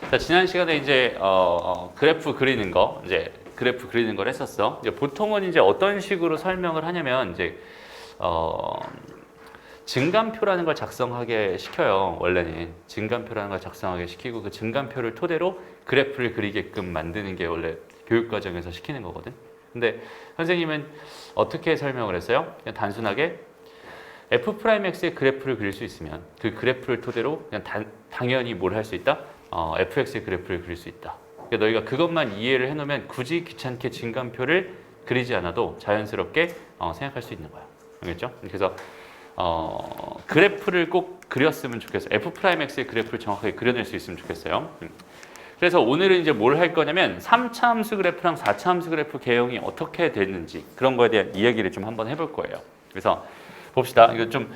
자, 지난 시간에 이제 그래프 그리는 거, 이제 그래프 그리는 걸 했었어. 이제 보통은 이제 어떤 식으로 설명을 하냐면 이제 증감표라는 걸 작성하게 시켜요. 원래는 증감표라는 걸 작성하게 시키고 그 증감표를 토대로 그래프를 그리게끔 만드는 게 원래 교육 과정에서 시키는 거거든. 근데 선생님은 어떻게 설명을 했어요? 그냥 단순하게 f'x의 그래프를 그릴 수 있으면 그 그래프를 토대로 그냥 당연히 뭘 할 수 있다? fx의 그래프를 그릴 수 있다. 그러니까 너희가 그것만 이해를 해놓으면 굳이 귀찮게 증감표를 그리지 않아도 자연스럽게 생각할 수 있는 거야. 알겠죠? 그래서 그래프를 꼭 그렸으면 좋겠어요. f'x의 그래프를 정확하게 그려낼 수 있으면 좋겠어요. 그래서 오늘은 이제 뭘 할 거냐면 3차 함수 그래프랑 4차 함수 그래프 개형이 어떻게 되는지 그런 거에 대한 이야기를 좀 한번 해볼 거예요. 그래서 봅시다. 이거 좀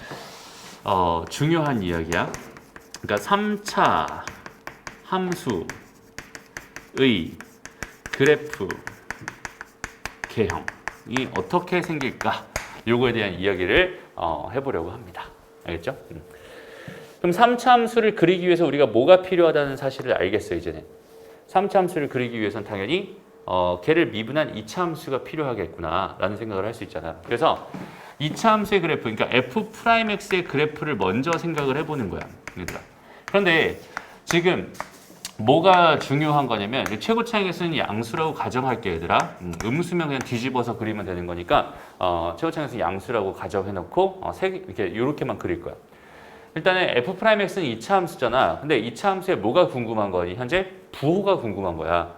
중요한 이야기야. 그러니까 3차 함수의 그래프 개형이 어떻게 생길까? 요거에 대한 이야기를 해보려고 합니다. 알겠죠? 그럼 3차 함수를 그리기 위해서 우리가 뭐가 필요하다는 사실을 알겠어요, 이제는. 3차 함수를 그리기 위해서는 당연히 걔를 미분한 2차 함수가 필요하겠구나 라는 생각을 할 수 있잖아. 그래서 2차 함수의 그래프, 그러니까 f'x의 그래프를 먼저 생각을 해보는 거야, 얘들아. 그런데 지금 뭐가 중요한 거냐면 최고차항에서는 양수라고 가정할게, 얘들아. 음수면 그냥 뒤집어서 그리면 되는 거니까 최고차항에서는 양수라고 가정해놓고 이렇게만 그릴 거야. 일단은 f'x는 2차 함수잖아. 근데 2차 함수에 뭐가 궁금한 거니? 현재 부호가 궁금한 거야.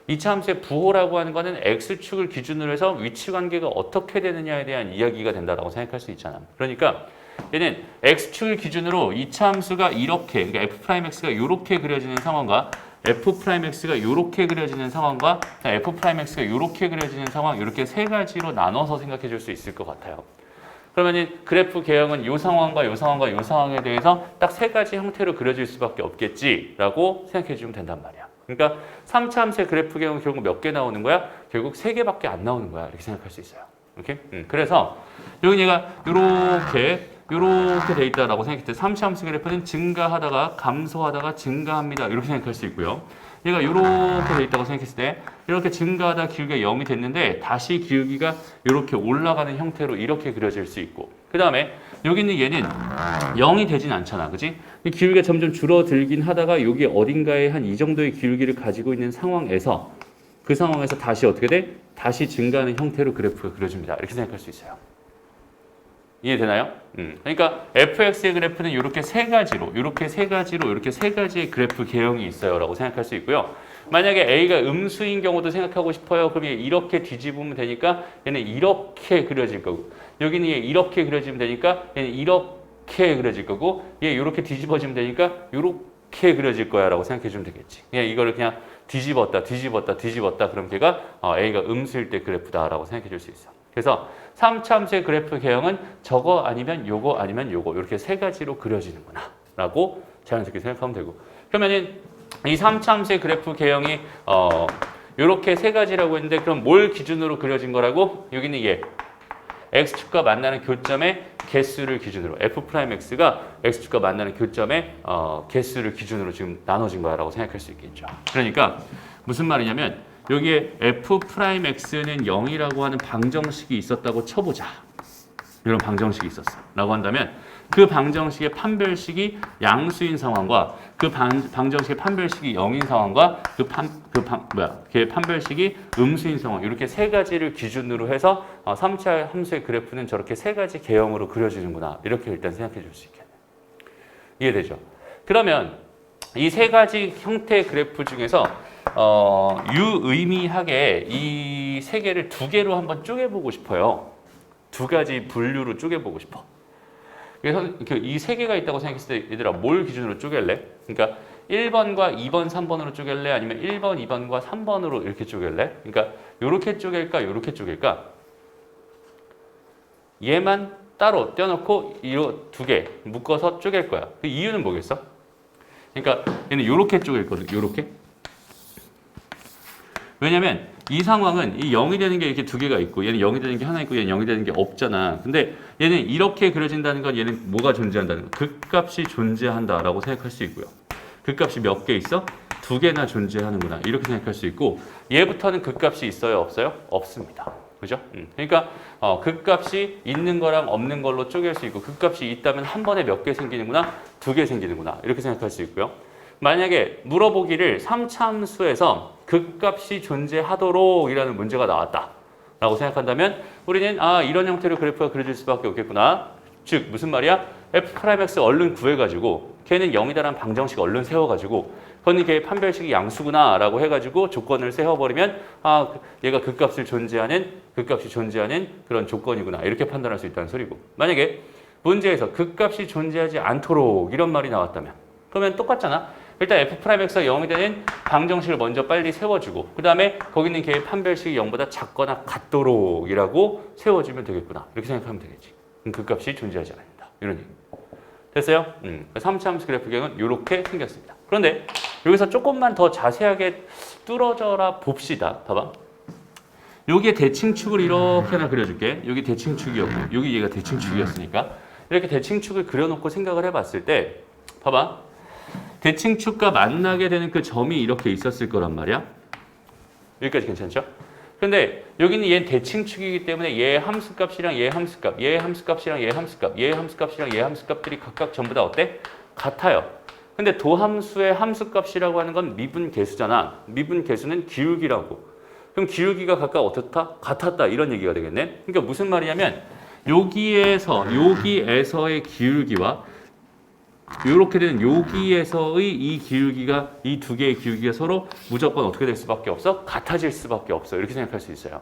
2차 함수의 부호라고 하는 거는 x축을 기준으로 해서 위치 관계가 어떻게 되느냐에 대한 이야기가 된다라고 생각할 수 있잖아. 그러니까 얘는 x축을 기준으로 2차 함수가 이렇게, 그러니까 f'x가 이렇게 그려지는 상황과 f'x가 이렇게 그려지는 상황과 f'x가 이렇게 그려지는 상황, 이렇게 세 가지로 나눠서 생각해 줄 수 있을 것 같아요. 그러면 그래프 개형은 이 상황과 이 상황과 이 상황에 대해서 딱 세 가지 형태로 그려질 수밖에 없겠지라고 생각해 주면 된단 말이야. 그러니까 3차 함수의 그래프 개형은 결국 몇 개 나오는 거야? 결국 3개밖에 안 나오는 거야. 이렇게 생각할 수 있어요. 오케이? 그래서 여기 얘가 이렇게 돼 있다라고 생각했을 때 3차 함수 그래프는 증가하다가 감소하다가 증가합니다. 이렇게 생각할 수 있고요. 얘가 이렇게 돼 있다고 생각했을 때 이렇게 증가하다 기울기가 0이 됐는데 다시 기울기가 이렇게 올라가는 형태로 이렇게 그려질 수 있고, 그 다음에 여기 있는 얘는 0이 되진 않잖아, 그지? 기울기가 점점 줄어들긴 하다가 여기 어딘가에 한 이 정도의 기울기를 가지고 있는 상황에서 그 상황에서 다시 어떻게 돼? 다시 증가하는 형태로 그래프가 그려집니다. 이렇게 생각할 수 있어요. 이해되나요? 그러니까 fx의 그래프는 이렇게 세 가지로 이렇게 세 가지의 그래프 개형이 있어요라고 생각할 수 있고요. 만약에 a가 음수인 경우도 생각하고 싶어요. 그럼 얘 이렇게 뒤집으면 되니까 얘는 이렇게 그려질 거고, 여기는 얘 이렇게 그려지면 되니까 얘는 이렇게 그려질 거고, 얘 이렇게 뒤집어지면 되니까 이렇게 그려질 거야라고 생각해 주면 되겠지. 이거를 그냥 뒤집었다 그럼 걔가 a가 음수일 때 그래프다라고 생각해 줄 수 있어. 그래서 3차 함수의 그래프 개형은 저거 아니면 요거 아니면 요거 이렇게 세 가지로 그려지는구나 라고 자연스럽게 생각하면 되고, 그러면은 이 3차 함수의 그래프 개형이 이렇게 세 가지라고 했는데 그럼 뭘 기준으로 그려진 거라고? 여기는 얘 x축과 만나는 교점의 개수를 기준으로, f'x가 x축과 만나는 교점의 개수를 기준으로 지금 나눠진 거라고 생각할 수 있겠죠. 그러니까 무슨 말이냐면 여기에 f'x는 0이라고 하는 방정식이 있었다고 쳐보자. 이런 방정식이 있었어 라고 한다면 그 방정식의 판별식이 양수인 상황과 그 방정식의 판별식이 0인 상황과 걔의 판별식이 음수인 상황, 이렇게 세 가지를 기준으로 해서 3차 함수의 그래프는 저렇게 세 가지 개형으로 그려지는구나, 이렇게 일단 생각해 줄 수 있겠네. 이해되죠? 그러면 이 세 가지 형태의 그래프 중에서 유의미하게 이 세 개를 두 개로 한번 쪼개보고 싶어요. 두 가지 분류로 쪼개보고 싶어. 그래서 이 세 개가 있다고 생각했을 때 얘들아 뭘 기준으로 쪼갤래? 그러니까 1번과 2번, 3번으로 쪼갤래? 아니면 1번, 2번과 3번으로 이렇게 쪼갤래? 그러니까 요렇게 쪼갤까? 요렇게 쪼갤까? 얘만 따로 떼어놓고 이 두 개 묶어서 쪼갤 거야. 그 이유는 뭐겠어? 그러니까 얘는 요렇게 쪼갤거든. 요렇게. 왜냐면 이 상황은 이 0이 되는 게 이렇게 두 개가 있고 얘는 0이 되는 게 하나 있고 얘는 0이 되는 게 없잖아. 근데 얘는 이렇게 그려진다는 건 얘는 뭐가 존재한다는 거? 극값이 존재한다라고 생각할 수 있고요. 극값이 몇 개 있어? 두 개나 존재하는구나 이렇게 생각할 수 있고 얘부터는 극값이 있어요 없어요? 없습니다. 그죠? 그러니까 극값이 있는 거랑 없는 걸로 쪼갤 수 있고 극값이 있다면 한 번에 몇 개 생기는구나 두 개 생기는구나 이렇게 생각할 수 있고요. 만약에 물어보기를 3차 함수에서 극값이 존재하도록 이라는 문제가 나왔다 라고 생각한다면 우리는 이런 형태로 그래프가 그려질 수밖에 없겠구나. 즉 무슨 말이야? f'x 얼른 구해가지고 걔는 0이다라는 방정식 얼른 세워가지고 그건 걔의 판별식이 양수구나 라고 해가지고 조건을 세워버리면 얘가 극값이 존재하는 그런 조건이구나 이렇게 판단할 수 있다는 소리고 만약에 문제에서 극값이 존재하지 않도록 이런 말이 나왔다면 그러면 똑같잖아. 일단 f'x가 0이 되는 방정식을 먼저 빨리 세워주고 그 다음에 거기는 걔의 판별식이 0보다 작거나 같도록 이라고 세워주면 되겠구나 이렇게 생각하면 되겠지. 그럼 극값이 존재하지 않는다 이런 얘기. 됐어요? 3차 함수 그래프 경우는 이렇게 생겼습니다. 그런데 여기서 조금만 더 자세하게 뚫어져라 봅시다. 봐봐. 여기에 대칭축을 이렇게 하나 그려줄게. 여기 대칭축이었고 여기 얘가 대칭축이었으니까 이렇게 대칭축을 그려놓고 생각을 해봤을 때 봐봐. 대칭축과 만나게 되는 그 점이 이렇게 있었을 거란 말이야. 여기까지 괜찮죠? 근데 여기는 얘는 대칭축이기 때문에 얘 함수값이랑 얘 함수값, 얘 함수값이랑 얘 함수값, 얘 함수값이랑 얘 함수값들이 각각 전부 다 어때? 같아요. 근데 도함수의 함수값이라고 하는 건 미분계수잖아. 미분계수는 기울기라고. 그럼 기울기가 각각 어떻다? 같았다. 이런 얘기가 되겠네. 그러니까 무슨 말이냐면 여기에서의 기울기와 이렇게 되는 여기에서의 이 기울기가 이 두 개의 기울기가 서로 무조건 어떻게 될 수밖에 없어? 같아질 수밖에 없어. 이렇게 생각할 수 있어요.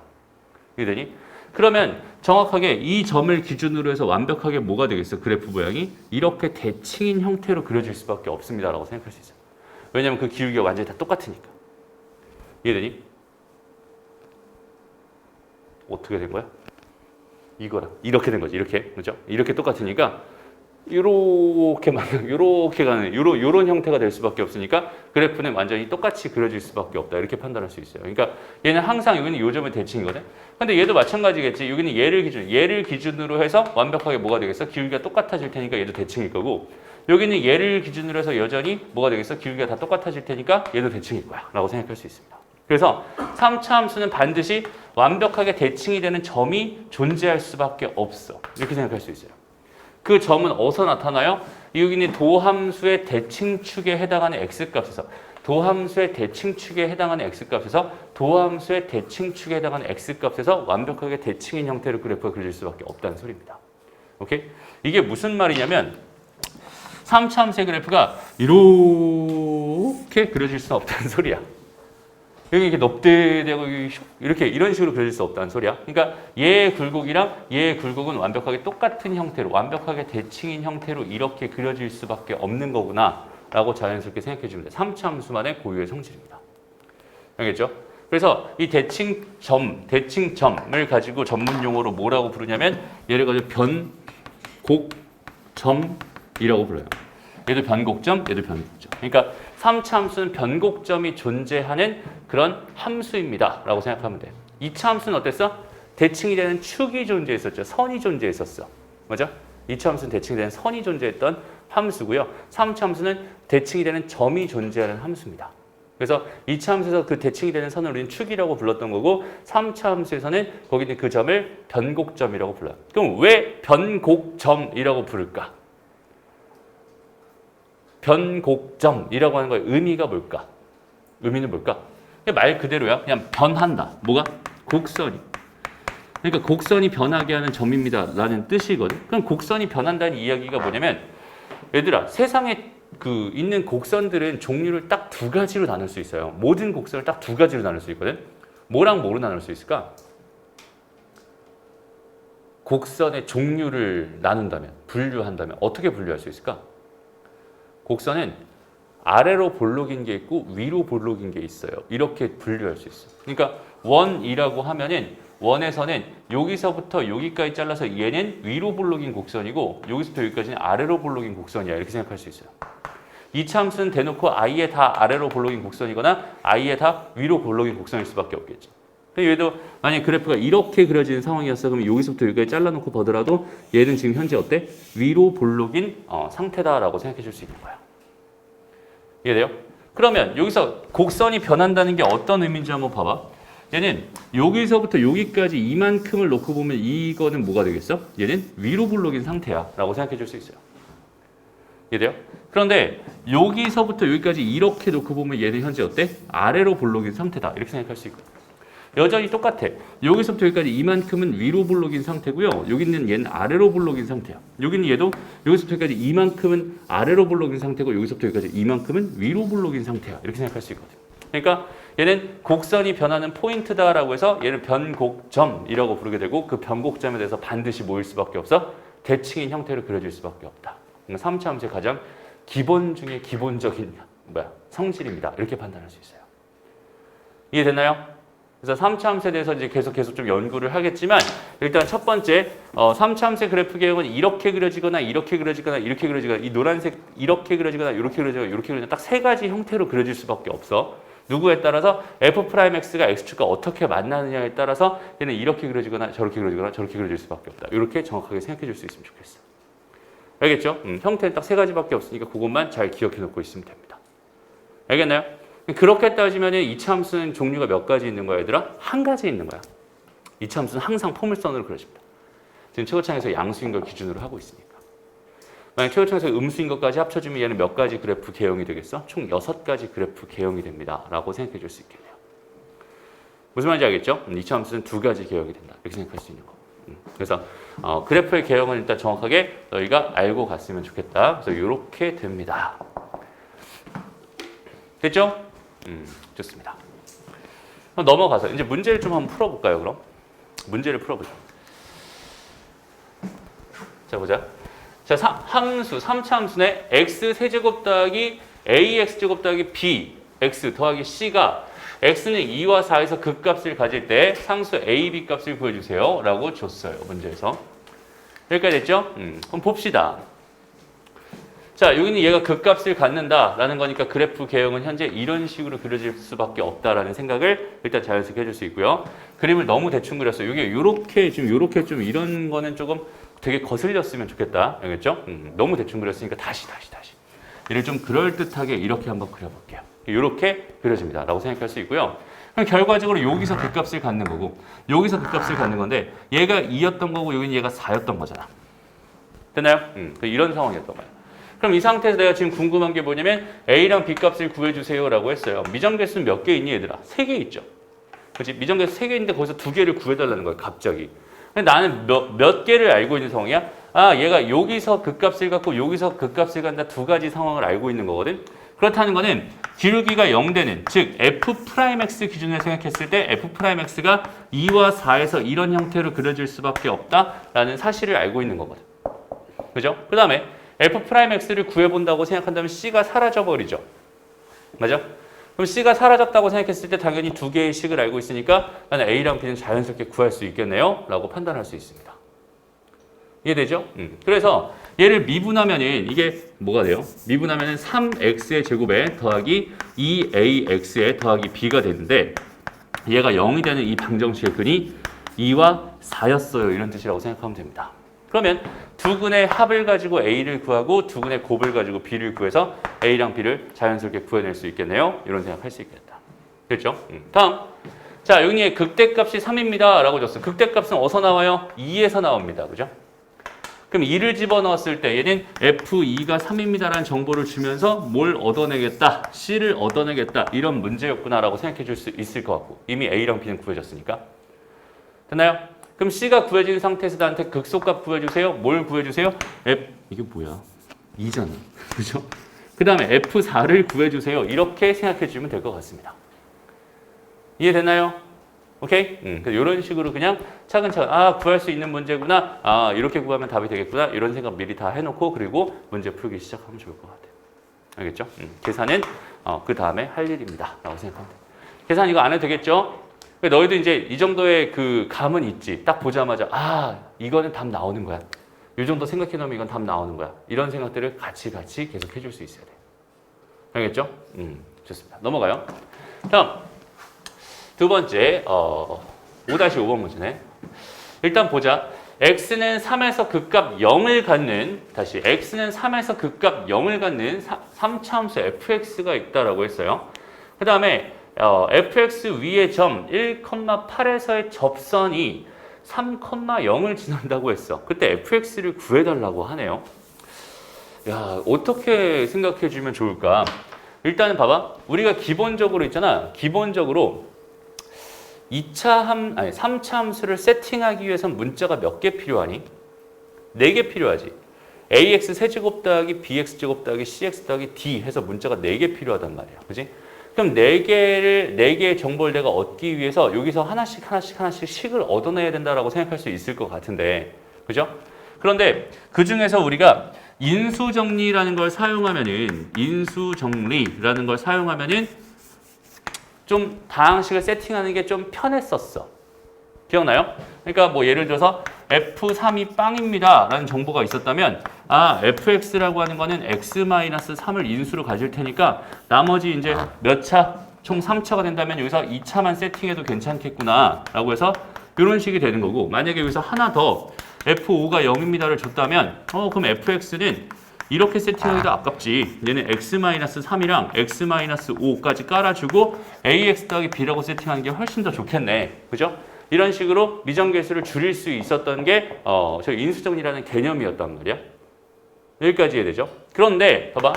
이해되니? 그러면 정확하게 이 점을 기준으로 해서 완벽하게 뭐가 되겠어? 그래프 모양이 이렇게 대칭인 형태로 그려질 수밖에 없습니다라고 생각할 수 있어요. 왜냐하면 그 기울기가 완전히 다 똑같으니까. 이해되니? 어떻게 된 거야? 이거랑 이렇게 된 거지. 이렇게 그렇죠? 이렇게 똑같으니까. 이렇게 가는 요런 형태가 될 수밖에 없으니까 그래프는 완전히 똑같이 그려질 수밖에 없다 이렇게 판단할 수 있어요. 그러니까 얘는 항상 여기는 요 점의 대칭이거든. 근데 얘도 마찬가지겠지. 여기는 얘를 기준으로 해서 완벽하게 뭐가 되겠어? 기울기가 똑같아질 테니까 얘도 대칭일 거고 여기는 얘를 기준으로 해서 여전히 뭐가 되겠어? 기울기가 다 똑같아질 테니까 얘도 대칭일 거야 라고 생각할 수 있습니다. 그래서 3차 함수는 반드시 완벽하게 대칭이 되는 점이 존재할 수밖에 없어 이렇게 생각할 수 있어요. 그 점은 어디서 나타나요? 여기는 도함수의 대칭축에 해당하는 x값에서 도함수의 대칭축에 해당하는 x값에서 도함수의 대칭축에 해당하는 x값에서 완벽하게 대칭인 형태로 그래프가 그려질 수밖에 없다는 소리입니다. 오케이? 이게 무슨 말이냐면 3차 함수의 그래프가 이렇게 그려질 수 없다는 소리야. 여기 이렇게 넙대대고 이렇게 이런 식으로 그려질 수 없다는 소리야. 그러니까 얘의 굴곡이랑 얘의 굴곡은 완벽하게 똑같은 형태로 완벽하게 대칭인 형태로 이렇게 그려질 수밖에 없는 거구나 라고 자연스럽게 생각해 주면 돼. 3차 함수만의 고유의 성질입니다. 알겠죠? 그래서 이 대칭점을 가지고 전문 용어로 뭐라고 부르냐면 얘를 가지고 변곡점이라고 불러요. 얘도 변곡점, 얘도 변곡점. 그러니까 3차 함수는 변곡점이 존재하는 그런 함수입니다 라고 생각하면 돼요. 2차 함수는 어땠어? 대칭이 되는 축이 존재했었죠. 선이 존재했었어. 맞아? 2차 함수는 대칭이 되는 선이 존재했던 함수고요. 3차 함수는 대칭이 되는 점이 존재하는 함수입니다. 그래서 2차 함수에서 그 대칭이 되는 선을 우리는 축이라고 불렀던 거고 3차 함수에서는 거기 있는 그 점을 변곡점이라고 불러요. 그럼 왜 변곡점이라고 부를까? 변곡점이라고 하는 거의 의미가 뭘까? 의미는 뭘까? 말 그대로야. 그냥 변한다. 뭐가? 곡선이. 그러니까 곡선이 변하게 하는 점입니다. 라는 뜻이거든. 그럼 곡선이 변한다는 이야기가 뭐냐면 얘들아 세상에 그 있는 곡선들은 종류를 딱 두 가지로 나눌 수 있어요. 모든 곡선을 딱 두 가지로 나눌 수 있거든. 뭐랑 뭐로 나눌 수 있을까? 곡선의 종류를 나눈다면, 분류한다면 어떻게 분류할 수 있을까? 곡선은 아래로 볼록인 게 있고 위로 볼록인 게 있어요. 이렇게 분류할 수 있어요. 그러니까 원이라고 하면은 원에서는 여기서부터 여기까지 잘라서 얘는 위로 볼록인 곡선이고 여기서부터 여기까지는 아래로 볼록인 곡선이야. 이렇게 생각할 수 있어요. 2차 함수는 대놓고 아예 다 아래로 볼록인 곡선이거나 아예 다 위로 볼록인 곡선일 수밖에 없겠죠. 얘도 만약에 그래프가 이렇게 그려지는 상황이었어. 그러면 여기서부터 여기까지 잘라놓고 보더라도 얘는 지금 현재 어때? 위로 볼록인 상태다라고 생각해 줄 수 있는 거야. 이해돼요? 그러면 여기서 곡선이 변한다는 게 어떤 의미인지 한번 봐봐. 얘는 여기서부터 여기까지 이만큼을 놓고 보면 이거는 뭐가 되겠어? 얘는 위로 블록인 상태야 라고 생각해 줄 수 있어요. 이해돼요? 그런데 여기서부터 여기까지 이렇게 놓고 보면 얘는 현재 어때? 아래로 블록인 상태다 이렇게 생각할 수 있거든. 여전히 똑같아. 여기서부터 여기까지 이만큼은 위로 블록인 상태고요. 여기는 얘는 아래로 블록인 상태야. 여기는 얘도 여기서부터 여기까지 이만큼은 아래로 블록인 상태고 여기서부터 여기까지 이만큼은 위로 블록인 상태야. 이렇게 생각할 수 있거든. 그러니까 얘는 곡선이 변하는 포인트다라고 해서 얘는 변곡점이라고 부르게 되고 그 변곡점에 대해서 반드시 모일 수밖에 없어. 대칭인 형태로 그려질 수밖에 없다. 3차 함수의 가장 기본 중에 기본적인 성질입니다. 이렇게 판단할 수 있어요. 이해됐나요? 그래서 3차 함수에 대해서 이제 계속 좀 연구를 하겠지만 일단 첫 번째 3차 함수의 그래프 개형은 이렇게 그려지거나 이렇게 그려지거나 이렇게 그려지거나 이 노란색 이렇게 그려지거나 이렇게 그려지거나 이렇게 그려지거나 딱 세 가지 형태로 그려질 수밖에 없어. 누구에 따라서 f'x가 x축과 어떻게 만나느냐에 따라서 얘는 이렇게 그려지거나 저렇게 그려지거나 저렇게 그려질 수밖에 없다. 이렇게 정확하게 생각해 줄 수 있으면 좋겠어. 알겠죠? 형태는 딱 세 가지밖에 없으니까 그것만 잘 기억해 놓고 있으면 됩니다. 알겠나요? 그렇게 따지면 2차 함수는 종류가 몇 가지 있는 거야, 얘들아? 한 가지 있는 거야. 2차 함수는 항상 포물선으로 그려집니다. 지금 최고창에서 양수인 걸 기준으로 하고 있으니까. 만약 최고창에서 음수인 것까지 합쳐주면 얘는 몇 가지 그래프 개형이 되겠어? 총 6가지 그래프 개형이 됩니다. 라고 생각해 줄 수 있겠네요. 무슨 말인지 알겠죠? 2차 함수는 2가지 개형이 된다. 이렇게 생각할 수 있는 거. 그래서 그래프의 개형은 일단 정확하게 너희가 알고 갔으면 좋겠다. 그래서 이렇게 됩니다. 됐죠? 좋습니다. 그럼 넘어가서 이제 문제를 좀 한번 풀어볼까요? 그럼 문제를 풀어보자. 자 보자. 자 함수 3차 함수네 x 세제곱 더하기 ax 제곱 더하기 bx 더하기 c가 x는 2와 4에서 극값을 가질 때 상수 a, b 값을 구해주세요 라고 줬어요. 문제에서. 여기까지 됐죠? 그럼 봅시다. 자, 여기는 얘가 극값을 갖는다라는 거니까 그래프 개형은 현재 이런 식으로 그려질 수밖에 없다라는 생각을 일단 자연스럽게 해줄 수 있고요. 그림을 너무 대충 그렸어요. 이게 요렇게 좀 이런 거는 조금 되게 거슬렸으면 좋겠다. 알겠죠? 너무 대충 그렸으니까 다시. 얘를 좀 그럴듯하게 이렇게 한번 그려볼게요. 이렇게 그려집니다. 라고 생각할 수 있고요. 그럼 결과적으로 여기서 극값을 갖는 거고 여기서 극값을 갖는 건데 얘가 2였던 거고 여기는 얘가 4였던 거잖아. 됐나요? 이런 상황이었던 거예요. 그럼 이 상태에서 내가 지금 궁금한 게 뭐냐면 A랑 B 값을 구해주세요 라고 했어요. 미정계수는 몇 개 있니 얘들아? 3개 있죠. 그렇지? 미정계수 3개 있는데 거기서 2개를 구해달라는 거예요. 갑자기. 근데 나는 몇 개를 알고 있는 상황이야? 아 얘가 여기서 극값을 갖고 여기서 극값을 갖는다 2가지 상황을 알고 있는 거거든. 그렇다는 거는 기울기가 0되는 즉 f'x 기준을 생각했을 때 f'x가 2와 4에서 이런 형태로 그려질 수밖에 없다라는 사실을 알고 있는 거거든. 그죠? 그 다음에 f'x를 구해본다고 생각한다면 c가 사라져버리죠. 맞아? 그럼 c가 사라졌다고 생각했을 때 당연히 2개의 식을 알고 있으니까 나는 a랑 b는 자연스럽게 구할 수 있겠네요 라고 판단할 수 있습니다. 이해되죠? 그래서 얘를 미분하면은 이게 뭐가 돼요? 미분하면은 3x의 제곱에 더하기 2ax의 더하기 b가 되는데 얘가 0이 되는 이 방정식의 근이 2와 4였어요. 이런 뜻이라고 생각하면 됩니다. 그러면 두 근의 합을 가지고 a를 구하고 두 근의 곱을 가지고 b를 구해서 a랑 b를 자연스럽게 구해낼 수 있겠네요. 이런 생각할 수 있겠다. 됐죠? 다음. 자, 여기에 극대값이 3입니다. 라고 줬어. 극대값은 어디서 나와요? 2에서 나옵니다. 그죠? 그럼 2를 집어넣었을 때 얘는 F2가 3입니다라는 정보를 주면서 뭘 얻어내겠다, C를 얻어내겠다 이런 문제였구나라고 생각해 줄 수 있을 것 같고 이미 A랑 B는 구해졌으니까. 됐나요? 그럼 C가 구해진 상태에서 나한테 극소값 구해주세요. 뭘 구해주세요? 이게 뭐야? 2잖아. 그죠? 그 다음에 F4를 구해주세요. 이렇게 생각해 주면 될 것 같습니다. 이해되나요? 오케이? 이런 식으로 그냥 차근차근 구할 수 있는 문제구나. 이렇게 구하면 답이 되겠구나. 이런 생각 미리 다 해놓고 그리고 문제 풀기 시작하면 좋을 것 같아요. 알겠죠? 계산은 그 다음에 할 일입니다. 라고 생각하면 돼요. 계산 이거 안 해도 되겠죠? 너희도 이제 이 정도의 그 감은 있지. 딱 보자마자 이거는 답 나오는 거야. 이 정도 생각해 놓으면 이건 답 나오는 거야. 이런 생각들을 같이 계속 해줄 수 있어야 돼. 알겠죠? 좋습니다. 넘어가요. 다음. 두 번째, 5-5번 문제네. 일단 보자. x는 3에서 극값 0을 갖는 다시 x는 3에서 극값 0을 갖는 3차함수 fx가 있다라고 했어요. 그 다음에 fx 위의 점 1,8에서의 접선이 3,0을 지난다고 했어. 그때 fx를 구해달라고 하네요. 야, 어떻게 생각해 주면 좋을까? 일단은 봐봐. 우리가 기본적으로 있잖아. 기본적으로 3차 함수를 세팅하기 위해선 문자가 몇 개 필요하니? 4개 필요하지. ax 세제곱 더하기 bx 제곱 더하기 cx 더하기 d 해서 문자가 4개 필요하단 말이야. 그지? 그럼 4개의 정보를 내가 얻기 위해서 여기서 하나씩 식을 얻어내야 된다라고 생각할 수 있을 것 같은데. 그죠? 그런데 그 중에서 우리가 인수정리라는 걸 사용하면은 좀 다항식을 세팅하는 게 좀 편했었어. 기억나요? 그러니까 뭐 예를 들어서 F3이 빵입니다 라는 정보가 있었다면 fx라고 하는 거는 x-3을 인수로 가질 테니까 나머지 이제 몇 차? 총 3차가 된다면 여기서 2차만 세팅해도 괜찮겠구나 라고 해서 이런 식이 되는 거고, 만약에 여기서 하나 더 f5가 0입니다를 줬다면 그럼 fx는 이렇게 세팅하기도 아깝지. 얘는 x-3이랑 x-5까지 깔아주고 ax 더하기 b라고 세팅하는 게 훨씬 더 좋겠네. 그죠? 이런 식으로 미정계수를 줄일 수 있었던 게 저 인수정리라는 개념이었단 말이야. 여기까지 이해되죠? 그런데 봐봐.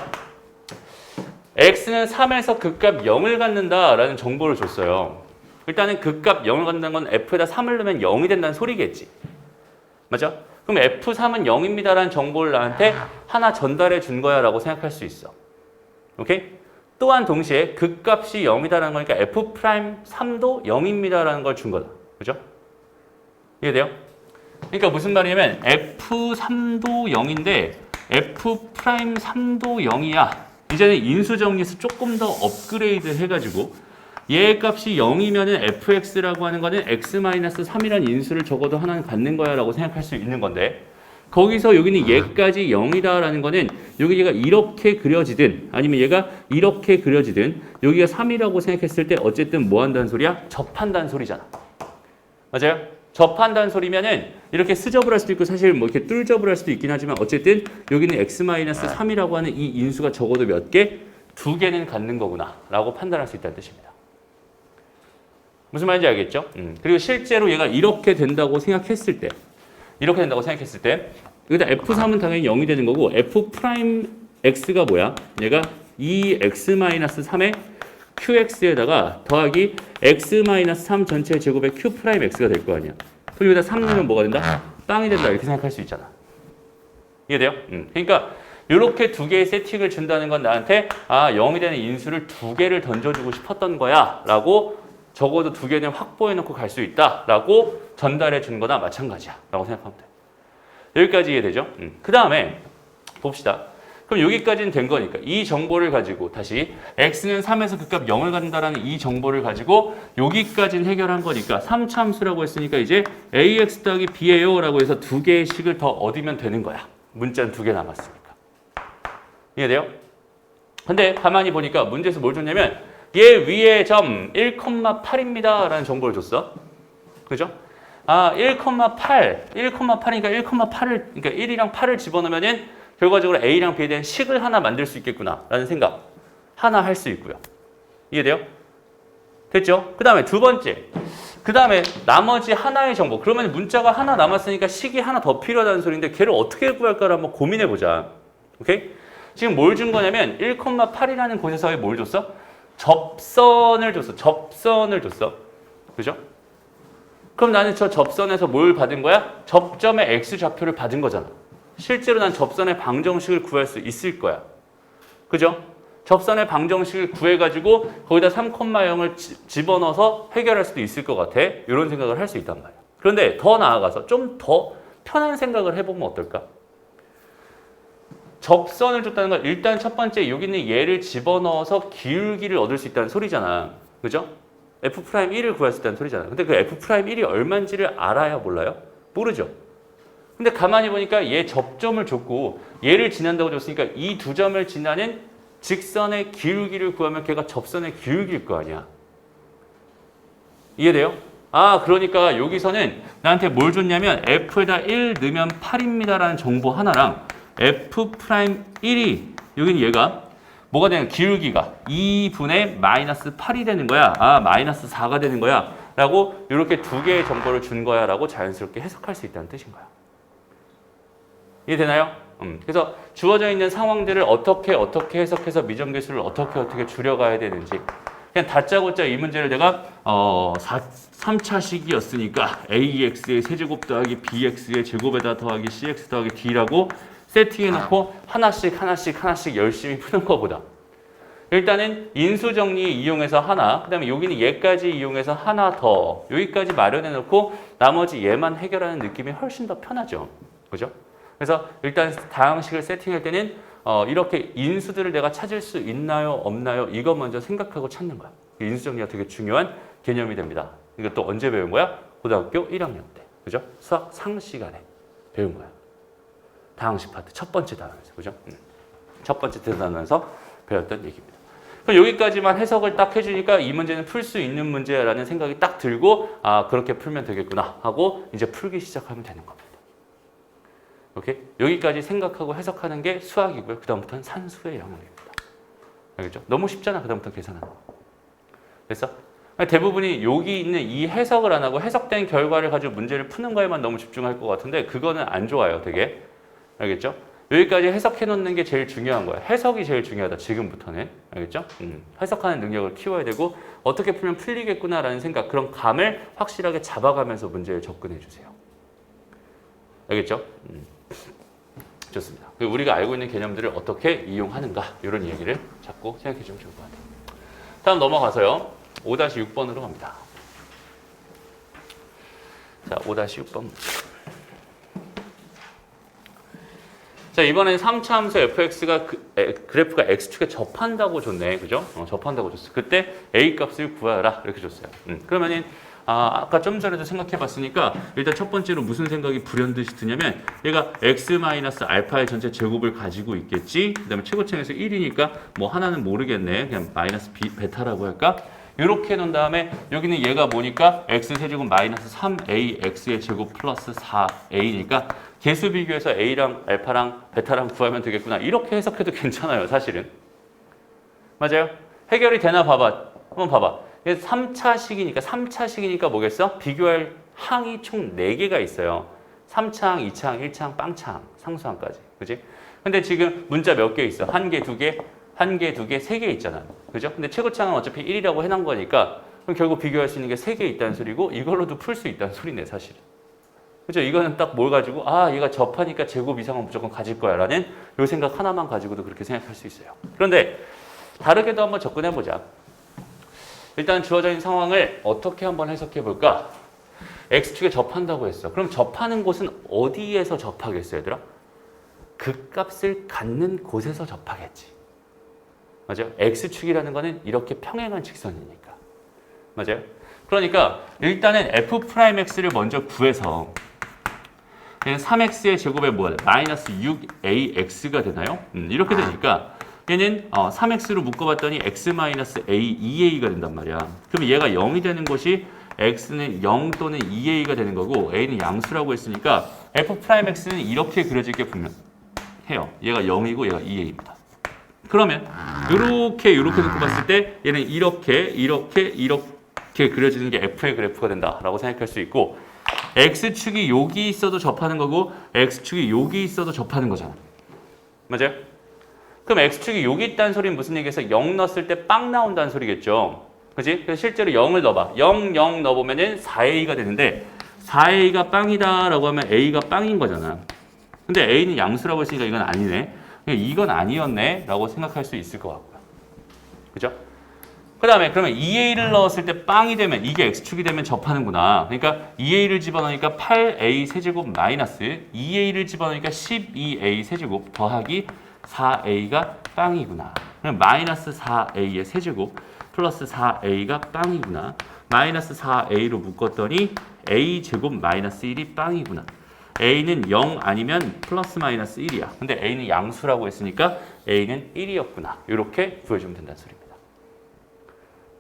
x는 3에서 극값 0을 갖는다라는 정보를 줬어요. 일단은 극값 0을 갖는다는 건 f에다 3을 넣으면 0이 된다는 소리겠지. 맞아? 그럼 F3은 0입니다라는 정보를 나한테 하나 전달해 준 거야 라고 생각할 수 있어. 오케이? 또한 동시에 극값이 0이다라는 거니까 F'3도 0입니다라는 걸 준 거다. 그죠? 이해돼요? 그러니까 무슨 말이냐면 F3도 0인데 F'3도 0이야. 이제는 인수정리에서 조금 더 업그레이드 해가지고 얘 값이 0이면은 fx라고 하는 거는 x-3이라는 인수를 적어도 하나는 갖는 거야 라고 생각할 수 있는 건데, 거기서 여기는 얘까지 0이다라는 거는 여기 얘가 이렇게 그려지든 아니면 얘가 이렇게 그려지든 여기가 3이라고 생각했을 때 어쨌든 뭐 한다는 소리야? 접한다는 소리잖아. 맞아요? 접한다는 소리면은 이렇게 스접을 할 수도 있고 사실 뭐 이렇게 뚫접을 할 수도 있긴 하지만 어쨌든 여기는 x-3이라고 하는 이 인수가 적어도 몇 개? 2개는 갖는 거구나 라고 판단할 수 있다는 뜻입니다. 무슨 말인지 알겠죠? 그리고 실제로 얘가 이렇게 된다고 생각했을 때 여기다 F3은 당연히 0이 되는 거고 F'X가 뭐야? 얘가 2x-3의 qx에다가 더하기 x-3 전체 제곱의 q'x가 될 거 아니야. 그럼 여기다 3 넣으면 뭐가 된다? 빵이 된다 이렇게 생각할 수 있잖아. 이해돼요? 그러니까 이렇게 2개의 세팅을 준다는 건 나한테 0이 되는 인수를 2개를 던져주고 싶었던 거야 라고 적어도 2개는 확보해놓고 갈 수 있다라고 전달해 준 거나 마찬가지야 라고 생각하면 돼. 여기까지 이해되죠? 그 다음에 봅시다. 그럼 여기까지는 된 거니까 이 정보를 가지고 다시 x는 3에서 극값 0을 갖는다라는 이 정보를 가지고 여기까지는 해결한 거니까 3차함수라고 했으니까 이제 ax 더하기 b예요 라고 해서 2개의 식을 더 얻으면 되는 거야. 문자는 2개 남았으니까. 이해돼요? 근데 가만히 보니까 문제에서 뭘 줬냐면 얘 위에 점 1,8입니다 라는 정보를 줬어. 그죠? 1,8이니까 1,8을 그러니까 1이랑 8을 집어넣으면은 결과적으로 A랑 B에 대한 식을 하나 만들 수 있겠구나 라는 생각 하나 할 수 있고요. 이해돼요? 됐죠? 그 다음에 두 번째, 그 다음에 나머지 하나의 정보. 그러면 문자가 하나 남았으니까 식이 하나 더 필요하다는 소리인데 걔를 어떻게 구할까를 한번 고민해보자. 오케이? 지금 뭘 준 거냐면 1,8이라는 곳에서 뭘 줬어? 접선을 줬어. 그죠? 그럼 나는 저 접선에서 뭘 받은 거야? 접점의 x좌표를 받은 거잖아. 실제로 난 접선의 방정식을 구할 수 있을 거야. 그죠? 접선의 방정식을 구해가지고 거기다 3,0을 집어넣어서 해결할 수도 있을 것 같아. 이런 생각을 할 수 있단 말이야. 그런데 더 나아가서 좀 더 편한 생각을 해보면 어떨까? 접선을 줬다는 건 일단 첫 번째 여기 있는 얘를 집어넣어서 기울기를 얻을 수 있다는 소리잖아. 그죠? F'1을 구할 수 있다는 소리잖아. 근데 그 F'1이 얼마인지를 알아야 몰라요? 모르죠. 근데 가만히 보니까 얘 접점을 줬고 얘를 지난다고 줬으니까 이 두 점을 지나는 직선의 기울기를 구하면 걔가 접선의 기울기일 거 아니야. 이해돼요? 아, 그러니까 여기서는 나한테 뭘 줬냐면 f에다 1 넣으면 8입니다라는 정보 하나랑 f'1이 여기는 얘가 뭐가 되는 기울기가 2분의 마이너스 8이 되는 거야. 아, 마이너스 4가 되는 거야. 라고 이렇게 두 개의 정보를 준 거야 라고 자연스럽게 해석할 수 있다는 뜻인 거야. 이해되나요? 그래서 주어져 있는 상황들을 어떻게 해석해서 미정계수를 어떻게 줄여가야 되는지 그냥 다짜고짜 이 문제를 내가 3차식이었으니까 AX의 세제곱 더하기 BX의 제곱에다 더하기 CX 더하기 D라고 세팅해놓고 하나씩 열심히 푸는 것보다 일단은 인수정리 이용해서 하나, 그 다음에 여기는 얘까지 이용해서 하나 더 여기까지 마련해놓고 나머지 얘만 해결하는 느낌이 훨씬 더 편하죠. 그죠? 그래서 일단 다항식을 세팅할 때는 이렇게 인수들을 내가 찾을 수 있나요? 없나요? 이거 먼저 생각하고 찾는 거야. 인수정리가 되게 중요한 개념이 됩니다. 이것도 언제 배운 거야? 고등학교 1학년 때. 그죠? 수학 상 시간에 배운 거야. 다항식 파트 첫 번째 단원에서. 그죠? 첫 번째 단원에서 배웠던 얘기입니다. 그럼 여기까지만 해석을 딱 해주니까 이 문제는 풀 수 있는 문제라는 생각이 딱 들고 아, 그렇게 풀면 되겠구나 하고 이제 풀기 시작하면 되는 겁니다. 오케이? 여기까지 생각하고 해석하는 게 수학이고요. 그 다음부터는 산수의 영역입니다. 알겠죠? 너무 쉽잖아. 그 다음부터 계산하는 거. 그래서 대부분이 여기 있는 이 해석을 안 하고 해석된 결과를 가지고 문제를 푸는 거에만 너무 집중할 것 같은데 그거는 안 좋아요. 되게. 알겠죠? 여기까지 해석해 놓는 게 제일 중요한 거야. 해석이 제일 중요하다. 지금부터는. 알겠죠? 해석하는 능력을 키워야 되고 어떻게 풀면 풀리겠구나라는 생각, 그런 감을 확실하게 잡아가면서 문제에 접근해 주세요. 알겠죠? 좋습니다. 우리가 알고 있는 개념들을 어떻게 이용하는가 이런 얘기를 자꾸 생각해 주면 좋을 것 같아요. 다음 넘어가서요. 5-6번으로 갑니다. 자, 5-6번. 자, 이번엔 3차 함수 fx가 그래프가 x축에 접한다고 줬네. 그죠? 접한다고 줬어. 그때 a 값을 구하라. 이렇게 줬어요. 그러면은 아까 좀 전에도 생각해 봤으니까 일단 첫 번째로 무슨 생각이 불현듯이 드냐면 얘가 x-알파의 전체 제곱을 가지고 있겠지. 그 다음에 최고층에서 1이니까 뭐 하나는 모르겠네. 그냥 마이너스 베타라고 할까? 이렇게 해놓은 다음에 여기는 얘가 뭐니까 x세제곱 마이너스 3ax의 제곱 플러스 4a니까 개수 비교해서 a랑 알파랑 베타랑 구하면 되겠구나. 이렇게 해석해도 괜찮아요. 사실은. 맞아요? 해결이 되나 봐봐. 한번 봐봐. 3차식이니까 뭐겠어? 비교할 항이 총 4개가 있어요. 3차항, 2차항, 1차항, 빵차항, 상수항까지. 그지? 근데 지금 문자 몇 개 있어? 1개, 2개, 1개, 2개, 3개 있잖아. 그죠? 근데 최고차항은 어차피 1이라고 해놓은 거니까 그럼 결국 비교할 수 있는 게 3개 있다는 소리고 이걸로도 풀 수 있다는 소리네, 사실은. 그죠? 이거는 딱 뭘 가지고 얘가 접하니까 제곱 이상은 무조건 가질 거야 라는 요 생각 하나만 가지고도 그렇게 생각할 수 있어요. 그런데 다르게도 한번 접근해 보자. 일단 주어져 있는 상황을 어떻게 한번 해석해 볼까? x축에 접한다고 했어. 그럼 접하는 곳은 어디에서 접하겠어, 얘들아? 그 값을 갖는 곳에서 접하겠지. 맞아요? x축이라는 거는 이렇게 평행한 직선이니까. 맞아요? 그러니까 일단은 f'x를 먼저 구해서 3x의 제곱에 뭐가 돼? 마이너스 6ax가 되나요? 이렇게 되니까 얘는 3x로 묶어봤더니 x-a 2a가 된단 말이야. 그럼 얘가 0이 되는 곳이 x는 0 또는 2a가 되는 거고 a는 양수라고 했으니까 f'x는 이렇게 그려질 게 분명해요. 얘가 0이고 얘가 2a입니다. 그러면 이렇게 놓고 봤을 때 얘는 이렇게 그려지는 게 f의 그래프가 된다라고 생각할 수 있고 x축이 여기 있어도 접하는 거고 x축이 여기 있어도 접하는 거잖아. 맞아요? 그럼 x축이 여기 있다는 소리는 무슨 얘기겠어? 0 넣었을 때 빵 나온다는 소리겠죠. 그렇지? 그래서 실제로 0을 넣어봐. 0 넣어보면은 4a가 되는데 4a가 빵이다라고 하면 a가 빵인 거잖아. 근데 a는 양수라고 했으니까 이건 아니네. 이건 아니었네 라고 생각할 수 있을 것 같고요. 그죠? 그 다음에 그러면 2a를 넣었을 때 빵이 되면 이게 x축이 되면 접하는구나. 그러니까 2a를 집어넣으니까 8a 세제곱 마이너스 2a를 집어넣으니까 12a 세제곱 더하기 4a가 빵이구나. 그럼 마이너스 4a의 세제곱 플러스 4a가 빵이구나. 마이너스 4a로 묶었더니 a 제곱 마이너스 1이 빵이구나. a는 0 아니면 플러스 마이너스 1이야. 근데 a는 양수라고 했으니까 a는 1이었구나. 이렇게 구해주면 된다는 소리입니다.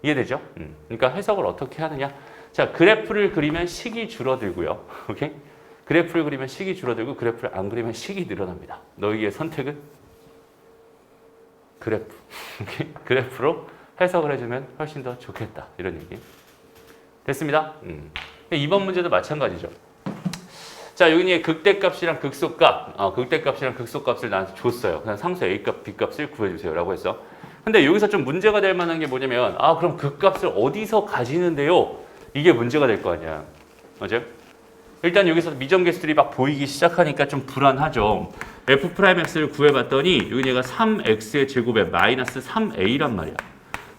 이해되죠? 그러니까 해석을 어떻게 하느냐? 자, 그래프를 그리면 식이 줄어들고요. 오케이? 그래프를 그리면 식이 줄어들고 그래프를 안 그리면 식이 늘어납니다. 너희의 선택은 그래프. 오케이? 그래프로 해석을 해주면 훨씬 더 좋겠다. 이런 얘기. 됐습니다. 2번 문제도 마찬가지죠. 자, 여기 극대값이랑 극소값, 극대값이랑 극소값을 나한테 줬어요. 그냥 상수 A값, B값을 구해주세요. 라고 했어. 근데 여기서 좀 문제가 될 만한 게 뭐냐면, 그럼 극값을 어디서 가지는데요? 이게 문제가 될 거 아니야. 맞아요? 일단 여기서 미정계수들이 막 보이기 시작하니까 좀 불안하죠. F'X를 구해봤더니, 여기 얘가 3X의 제곱에 마이너스 3A란 말이야.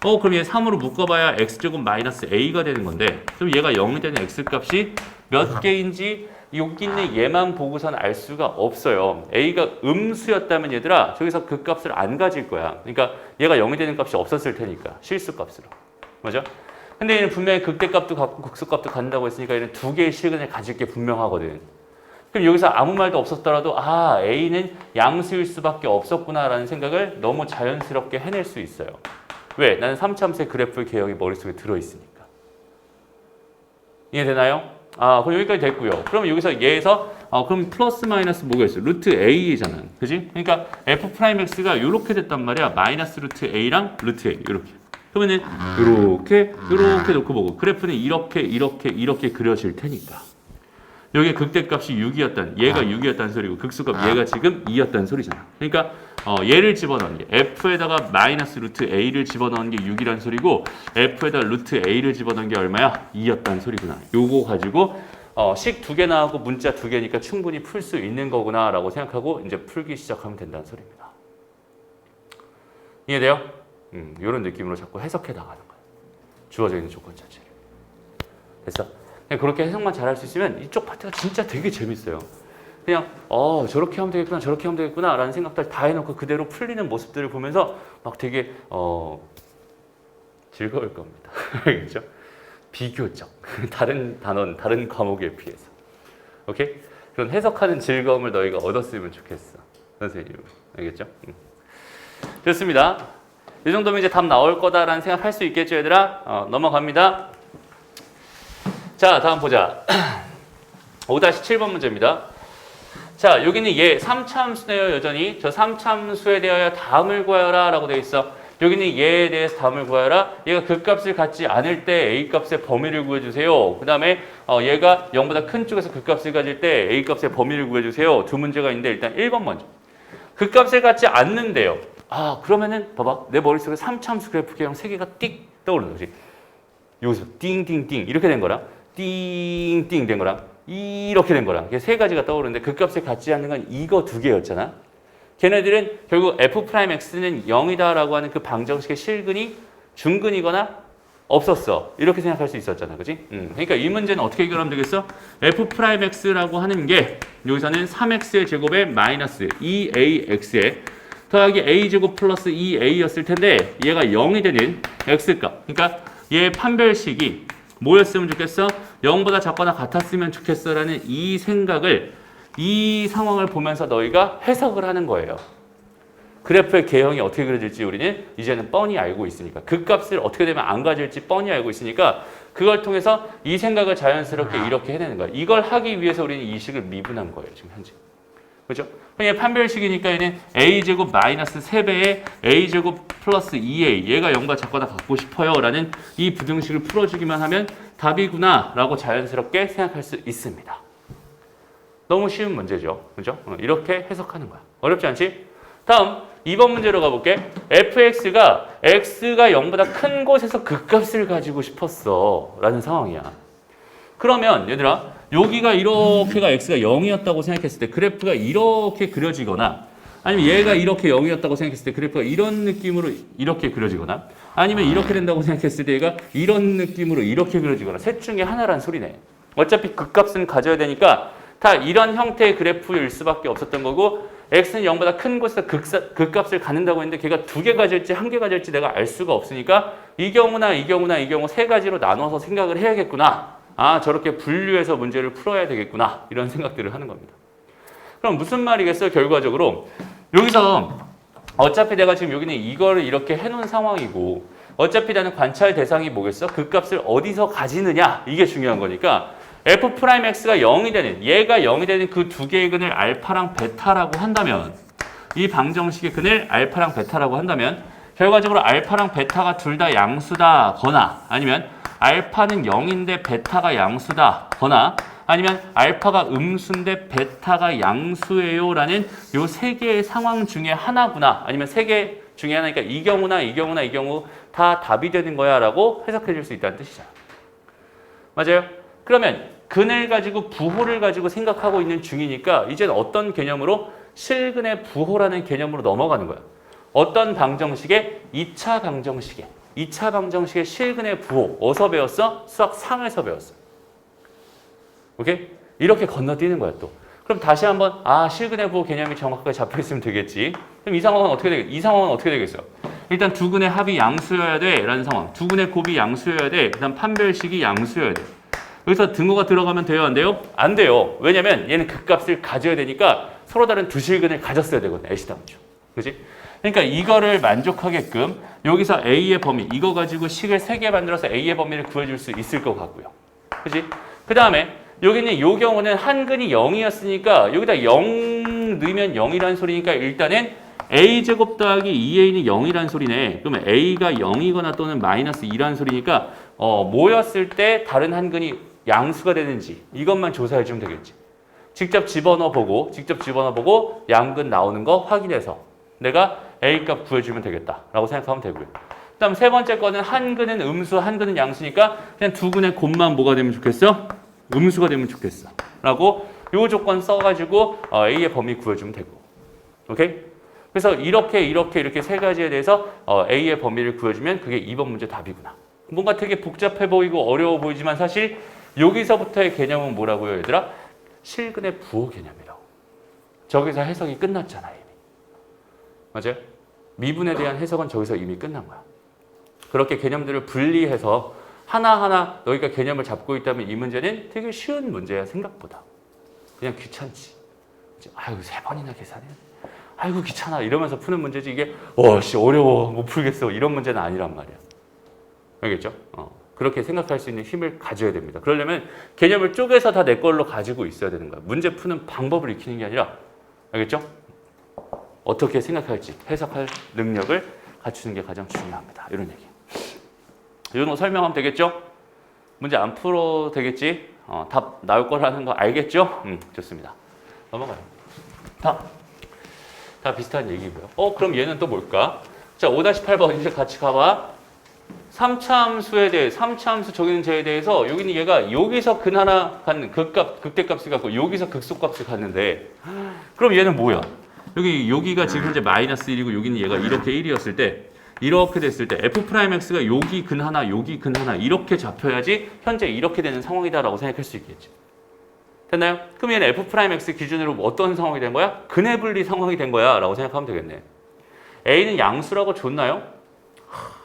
그럼 얘 3으로 묶어봐야 X제곱 마이너스 A가 되는 건데, 그럼 얘가 0이 되는 X값이 몇 개인지 여기 있는 얘만 보고선 알 수가 없어요. A가 음수였다면 얘들아 저기서 그 값을 안 가질 거야. 그러니까 얘가 0이 되는 값이 없었을 테니까 실수값으로. 맞아? 근데 얘는 분명히 극대값도 갖고 극소값도 갖는다고 했으니까 얘는 두 개의 실근을 가질 게 분명하거든. 그럼 여기서 아무 말도 없었더라도 A는 양수일 수밖에 없었구나라는 생각을 너무 자연스럽게 해낼 수 있어요. 왜? 나는 3차함수의 그래프의 개형이 머릿속에 들어있으니까. 이해되나요? 그럼 여기까지 됐고요. 그러면 여기서 얘에서 그럼 플러스 마이너스 뭐가 있어? 루트 A잖아. 그지? 그러니까 F'X가 이렇게 됐단 말이야. 마이너스 루트 A랑 루트 A 이렇게. 그러면은 이렇게 놓고 보고 그래프는 이렇게 그려질 테니까. 여기 극대값이 6이었던 얘가 6이었다는 소리고 극소값 얘가 지금 2였다는 소리잖아. 그러니까 얘를 집어넣은 게 F에다가 마이너스 루트 A를 집어넣은 게 6이라는 소리고 F에다가 루트 A를 집어넣은 게 얼마야? 2였다는 소리구나. 요거 가지고 식 2개 나오고 문자 2개니까 충분히 풀 수 있는 거구나 라고 생각하고 이제 풀기 시작하면 된다는 소리입니다. 이해돼요? 이런 느낌으로 자꾸 해석해 나가는 거야. 주어져 있는 조건 자체를. 됐어? 그냥 그렇게 해석만 잘할 수 있으면 이쪽 파트가 진짜 되게 재밌어요. 그냥 저렇게 하면 되겠구나 저렇게 하면 되겠구나 라는 생각들 다 해놓고 그대로 풀리는 모습들을 보면서 막 되게 즐거울 겁니다. 알겠죠? 비교적 다른 단원 다른 과목에 비해서. 오케이? 그런 해석하는 즐거움을 너희가 얻었으면 좋겠어. 선생님. 알겠죠? 좋습니다. 이 정도면 이제 답 나올 거다라는 생각할 수 있겠죠 얘들아? 넘어갑니다. 자, 다음 보자. 5-7번 문제입니다. 자, 여기는 얘 3차함수네요, 여전히. 저 3차함수에 대하여 다음을 구하여라 라고 되어 있어. 여기는 얘에 대해서 다음을 구하여라. 얘가 극값을 갖지 않을 때 A값의 범위를 구해주세요. 그 다음에 얘가 0보다 큰 쪽에서 극값을 가질 때 A값의 범위를 구해주세요. 두 문제가 있는데 일단 1번 먼저. 극값을 갖지 않는데요. 그러면은 봐봐. 내 머릿속에 3차함수 그래프 개형 3개가 띡 떠오르는 거지. 여기서 띵띵띵 이렇게 된 거랑 띵띵 된 거랑 이렇게 된 거랑 세 가지가 떠오르는데 극값을 갖지 않는 건 이거 두 개였잖아. 걔네들은 결국 F'X는 0이다라고 하는 그 방정식의 실근이 중근이거나 없었어. 이렇게 생각할 수 있었잖아. 그지? 그러니까 이 문제는 어떻게 해결하면 되겠어? F'X라고 하는 게 여기서는 3X의 제곱에 마이너스 2AX에 더하기 A제곱 플러스 2A였을 텐데 얘가 0이 되는 X값. 그러니까 얘의 판별식이 뭐였으면 좋겠어? 0보다 작거나 같았으면 좋겠어 라는 이 생각을 이 상황을 보면서 너희가 해석을 하는 거예요. 그래프의 개형이 어떻게 그려질지 우리는 이제는 뻔히 알고 있으니까 그 값을 어떻게 되면 안 가질지 뻔히 알고 있으니까 그걸 통해서 이 생각을 자연스럽게 이렇게 해내는 거야. 이걸 하기 위해서 우리는 이 식을 미분한 거예요. 지금 현재. 그렇죠? 그냥 판별식이니까 얘는 A제곱 마이너스 3배의 A제곱 플러스 2A 얘가 0보다 작거나 같고 싶어요 라는 이 부등식을 풀어주기만 하면 답이구나 라고 자연스럽게 생각할 수 있습니다. 너무 쉬운 문제죠. 그죠? 이렇게 해석하는 거야. 어렵지 않지? 다음 2번 문제로 가볼게. fx가 x가 0보다 큰 곳에서 극값을 가지고 싶었어 라는 상황이야. 그러면 얘들아 여기가 이렇게가 x가 0이었다고 생각했을 때 그래프가 이렇게 그려지거나 아니면 얘가 이렇게 0이었다고 생각했을 때 그래프가 이런 느낌으로 이렇게 그려지거나 아니면 이렇게 된다고 생각했을 때 얘가 이런 느낌으로 이렇게 그려지거나 셋 중에 하나란 소리네. 어차피 극값은 가져야 되니까 다 이런 형태의 그래프일 수밖에 없었던 거고 x는 0보다 큰 곳에서 극값을 갖는다고 했는데 걔가 2개 가질지 1개 가질지 내가 알 수가 없으니까 이 경우나 이 경우나 이 경우 세 가지로 나눠서 생각을 해야겠구나. 저렇게 분류해서 문제를 풀어야 되겠구나. 이런 생각들을 하는 겁니다. 그럼 무슨 말이겠어요? 결과적으로 여기서 어차피 내가 지금 여기는 이거를 이렇게 해놓은 상황이고 어차피 나는 관찰 대상이 뭐겠어? 그 값을 어디서 가지느냐 이게 중요한 거니까 f'x가 0이 되는 얘가 0이 되는 그 두 개의 근을 알파랑 베타라고 한다면 이 방정식의 근을 알파랑 베타라고 한다면 결과적으로 알파랑 베타가 둘 다 양수다 거나 아니면 알파는 0인데 베타가 양수다 거나 아니면 알파가 음수인데 베타가 양수예요 라는 요 세 개의 상황 중에 하나구나 아니면 세 개 중에 하나니까 이 경우나 이 경우나 이 경우 다 답이 되는 거야 라고 해석해 줄 수 있다는 뜻이잖아. 맞아요? 그러면 근을 가지고 부호를 가지고 생각하고 있는 중이니까 이제는 어떤 개념으로 실근의 부호라는 개념으로 넘어가는 거야. 어떤 방정식의 2차 방정식의 2차 방정식의 실근의 부호 어디서 배웠어? 수학 3에서 배웠어. 오케이? 이렇게 건너뛰는 거야 또. 그럼 다시 한번 실근의 부호 개념이 정확하게 잡혀 있으면 되겠지. 그럼 이 상황은 어떻게 되겠어? 이 상황은 어떻게 되겠어? 일단 두 근의 합이 양수여야 돼 라는 상황. 두 근의 곱이 양수여야 돼. 그다음 판별식이 양수여야 돼. 여기서 등호가 들어가면 돼요? 안 돼요? 안 돼요. 왜냐면 얘는 극값을 가져야 되니까 서로 다른 두 실근을 가졌어야 되거든. 애시당초. 그렇지? 그러니까 이거를 만족하게끔 여기서 A의 범위 이거 가지고 식을 3개 만들어서 A의 범위를 구해줄 수 있을 것 같고요. 그렇지? 그 다음에 여기는 이 경우는 한 근이 0이었으니까 여기다 0 넣으면 0이라는 소리니까 일단은 A제곱 더하기 2A는 0이라는 소리네. 그러면 A가 0이거나 또는 마이너스 2라는 소리니까 모였을 때 다른 한 근이 양수가 되는지 이것만 조사해 주면 되겠지. 직접 집어넣어 보고 양근 나오는 거 확인해서 내가 A값 구해주면 되겠다라고 생각하면 되고요. 그 다음 세 번째 거는 한 근은 음수, 한 근은 양수니까 그냥 두 근의 곱만 뭐가 되면 좋겠어? 음수가 되면 좋겠어. 라고 요 조건 써가지고 A의 범위 구해주면 되고. 오케이? 그래서 이렇게 세 가지에 대해서 A의 범위를 구해주면 그게 2번 문제 답이구나. 뭔가 되게 복잡해 보이고 어려워 보이지만 사실 여기서부터의 개념은 뭐라고요, 얘들아? 실근의 부호 개념이라고. 저기서 해석이 끝났잖아, 이미. 맞아요? 미분에 대한 해석은 저기서 이미 끝난 거야. 그렇게 개념들을 분리해서 하나하나 너희가 개념을 잡고 있다면 이 문제는 되게 쉬운 문제야, 생각보다. 그냥 귀찮지. 아유, 3번이나 계산해. 아이고, 귀찮아. 이러면서 푸는 문제지. 이게, 어려워. 못 풀겠어. 이런 문제는 아니란 말이야. 알겠죠? 그렇게 생각할 수 있는 힘을 가져야 됩니다. 그러려면 개념을 쪼개서 다 내 걸로 가지고 있어야 되는 거야. 문제 푸는 방법을 익히는 게 아니라, 알겠죠? 어떻게 생각할지, 해석할 능력을 갖추는 게 가장 중요합니다. 이런 얘기. 이 정도 설명하면 되겠죠? 문제 안 풀어도 되겠지? 답 나올 거라는 거 알겠죠? 좋습니다. 넘어가요. 다 비슷한 얘기고요. 그럼 얘는 또 뭘까? 자, 5-8번 이제 같이 가봐. 3차 함수에 대해, 3차 함수 적이는 제에 대해서 여기는 얘가 여기서 근 하나 갖는 극대값을 갖고 여기서 극소값을 갖는데 그럼 얘는 뭐야? 여기가 지금 현재 마이너스 1이고 여기는 얘가 이렇게 1이었을 때 이렇게 됐을 때 f'x가 여기 근 하나 여기 근 하나 이렇게 잡혀야지 현재 이렇게 되는 상황이다라고 생각할 수 있겠죠. 됐나요? 그럼 얘는 f'x 기준으로 어떤 상황이 된 거야? 근의 분리 상황이 된 거야 라고 생각하면 되겠네. A는 양수라고 줬나요?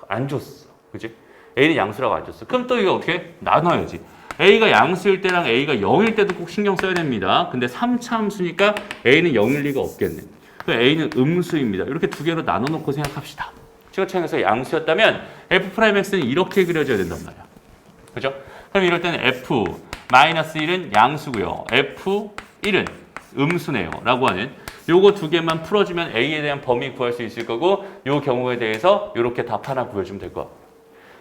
안 줬어. 그치? A는 양수라고 안 줬어. 그럼 또 이거 어떻게? 나눠야지. A가 양수일 때랑 A가 0일 때도 꼭 신경 써야 됩니다. 근데 3차 함수니까 A는 0일 리가 없겠네. 그럼 A는 음수입니다. 이렇게 두 개로 나눠놓고 생각합시다. 지구창에서 양수였다면 f'x는 이렇게 그려져야 된단 말이야. 그죠? 그럼 이럴 때는 f-1은 양수고요. f1은 음수네요. 라고 하는 요거 두 개만 풀어주면 A에 대한 범위 구할 수 있을 거고 요 경우에 대해서 이렇게 답 하나 구해주면 될 거야.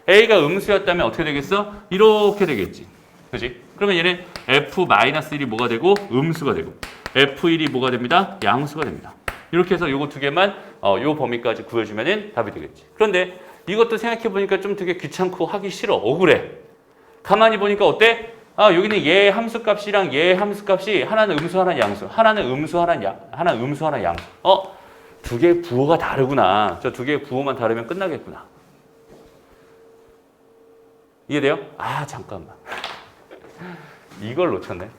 A가 음수였다면 어떻게 되겠어? 이렇게 되겠지. 그지? 그러면 얘는 f-1이 뭐가 되고 음수가 되고 f1이 뭐가 됩니다? 양수가 됩니다. 이렇게 해서 요거 두 개만 요 범위까지 구해주면 답이 되겠지. 그런데 이것도 생각해보니까 좀 되게 귀찮고 하기 싫어. 억울해. 가만히 보니까 어때? 여기는 얘 함수값이랑 얘 함수값이 하나는 음수 하나는 양수. 하나는 음수 하나는 음수 하나는 양수. 두 개의 부호가 다르구나. 저 두 개의 부호만 다르면 끝나겠구나. 이해돼요? 잠깐만. 이걸 놓쳤네.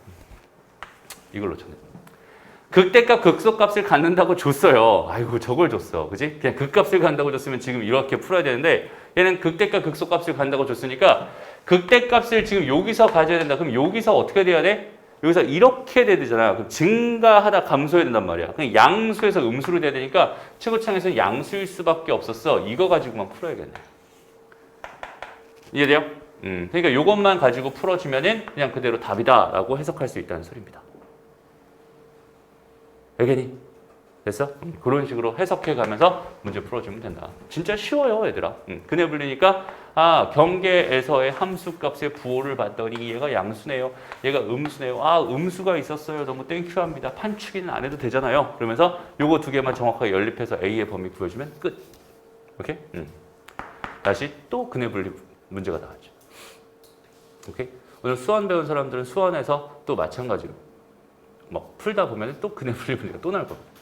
극대값, 극소값을 갖는다고 줬어요. 아이고, 저걸 줬어. 그지? 그냥 극값을 갖는다고 줬으면 지금 이렇게 풀어야 되는데 얘는 극대값, 극소값을 갖는다고 줬으니까 극대값을 지금 여기서 가져야 된다. 그럼 여기서 어떻게 돼야 돼? 여기서 이렇게 돼야 되잖아. 그럼 증가하다 감소해야 된단 말이야. 그냥 양수에서 음수로 돼야 되니까 최고창에서는 양수일 수밖에 없었어. 이거 가지고만 풀어야겠네. 이해돼요? 그러니까 이것만 가지고 풀어주면은 그냥 그대로 답이다라고 해석할 수 있다는 소리입니다. 알겠니? 됐어? 그런 식으로 해석해 가면서 문제 풀어주면 된다. 진짜 쉬워요, 얘들아. 근해 불리니까 경계에서의 함수값의 부호를 봤더니 얘가 양수네요. 얘가 음수네요. 음수가 있었어요. 너무 땡큐합니다. 판추기는 안 해도 되잖아요. 그러면서 요거 두 개만 정확하게 연립해서 A의 범위 구해주면 끝. 오케이? 다시 또 근해 분리 문제가 나왔죠. 오케이? 오늘 수원 배운 사람들은 수원에서 또 마찬가지로 뭐 풀다 보면 또 근해 분리 문제가 또 나올 겁니다.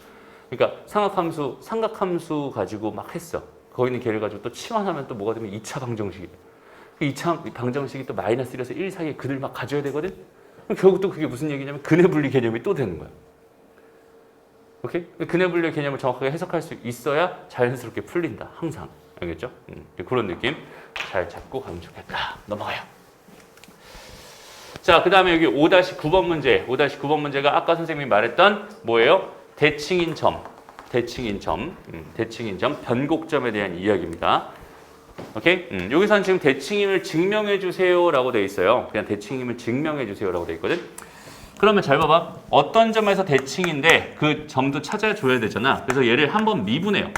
그러니까 삼각함수 가지고 막 했어. 거기 있는 걔를 가지고 또 치환하면 또 뭐가 되면 2차 방정식이에요. 그 2차 방정식이 또 마이너스 1에서 1 사이에 그들 막 가져야 되거든? 그럼 결국 또 그게 무슨 얘기냐면 근해 분리 개념이 또 되는 거야. 오케이? 근해 분리 개념을 정확하게 해석할 수 있어야 자연스럽게 풀린다. 항상. 알겠죠? 그런 느낌 잘 잡고 가면 좋겠다. 넘어가요. 자, 그 다음에 여기 5-9번 문제. 5-9번 문제가 아까 선생님이 말했던 뭐예요? 대칭인 점, 변곡점에 대한 이야기입니다. 오케이? 여기서는 지금 대칭임을 증명해 주세요라고 돼 있어요. 그냥 대칭임을 증명해 주세요라고 돼 있거든. 그러면 잘 봐봐. 어떤 점에서 대칭인데 그 점도 찾아줘야 되잖아. 그래서 얘를 한번 미분해요.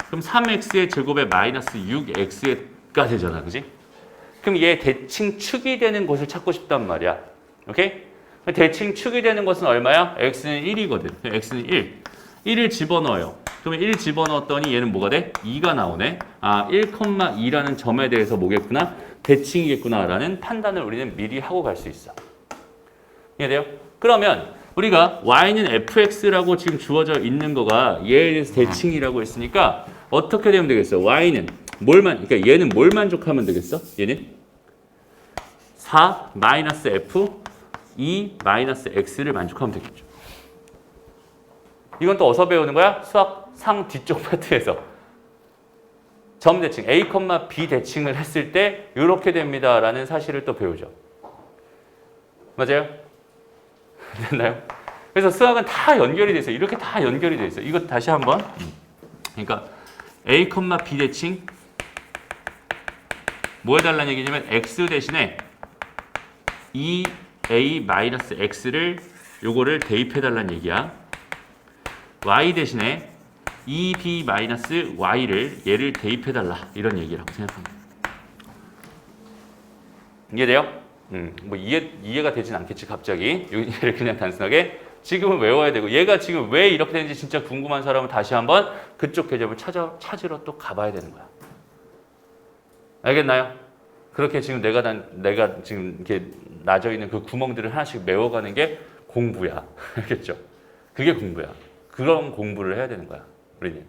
그럼 3x의 제곱에 마이너스 6x가 되잖아, 그지? 그럼 얘 대칭축이 되는 곳을 찾고 싶단 말이야. 오케이? 대칭축이 되는 것은 얼마야? x는 1이거든. x는 1. 1을 집어넣어요. 그러면 1 집어넣었더니 얘는 뭐가 돼? 2가 나오네. 1,2라는 점에 대해서 뭐겠구나? 대칭이겠구나라는 판단을 우리는 미리 하고 갈 수 있어. 이해돼요? 그러면 우리가 y는 fx라고 지금 주어져 있는 거가 얘에 대해서 대칭이라고 했으니까 어떻게 되면 되겠어? y는 그러니까 얘는 뭘 만족하면 되겠어? 얘는 4 마이너스 f 2 마이너스 x를 만족하면 되겠죠. 이건 또 어디서 배우는 거야? 수학 상 뒤쪽 파트에서. 점 대칭, a, b 대칭을 했을 때 이렇게 됩니다라는 사실을 또 배우죠. 맞아요? 됐나요? 그래서 수학은 다 연결이 돼 있어요. 이렇게 다 연결이 돼 있어요. 이거 다시 한번. 그러니까 a, b 대칭 뭐 해달라는 얘기냐면 x 대신에 2a-x를 요거를 대입해달라는 얘기야. y 대신에 2b-y를 얘를 대입해달라 이런 얘기라고 생각합니다. 이해돼요? 뭐 이해가 되진 않겠지 갑자기. 얘를 그냥 단순하게 지금은 외워야 되고 얘가 지금 왜 이렇게 되는지 진짜 궁금한 사람은 다시 한번 그쪽 개념을 찾으러 또 가봐야 되는 거야. 알겠나요? 그렇게 지금 내가 지금 이렇게 나져 있는 그 구멍들을 하나씩 메워가는 게 공부야. 알겠죠? 그게 공부야. 그런 공부를 해야 되는 거야. 우리는.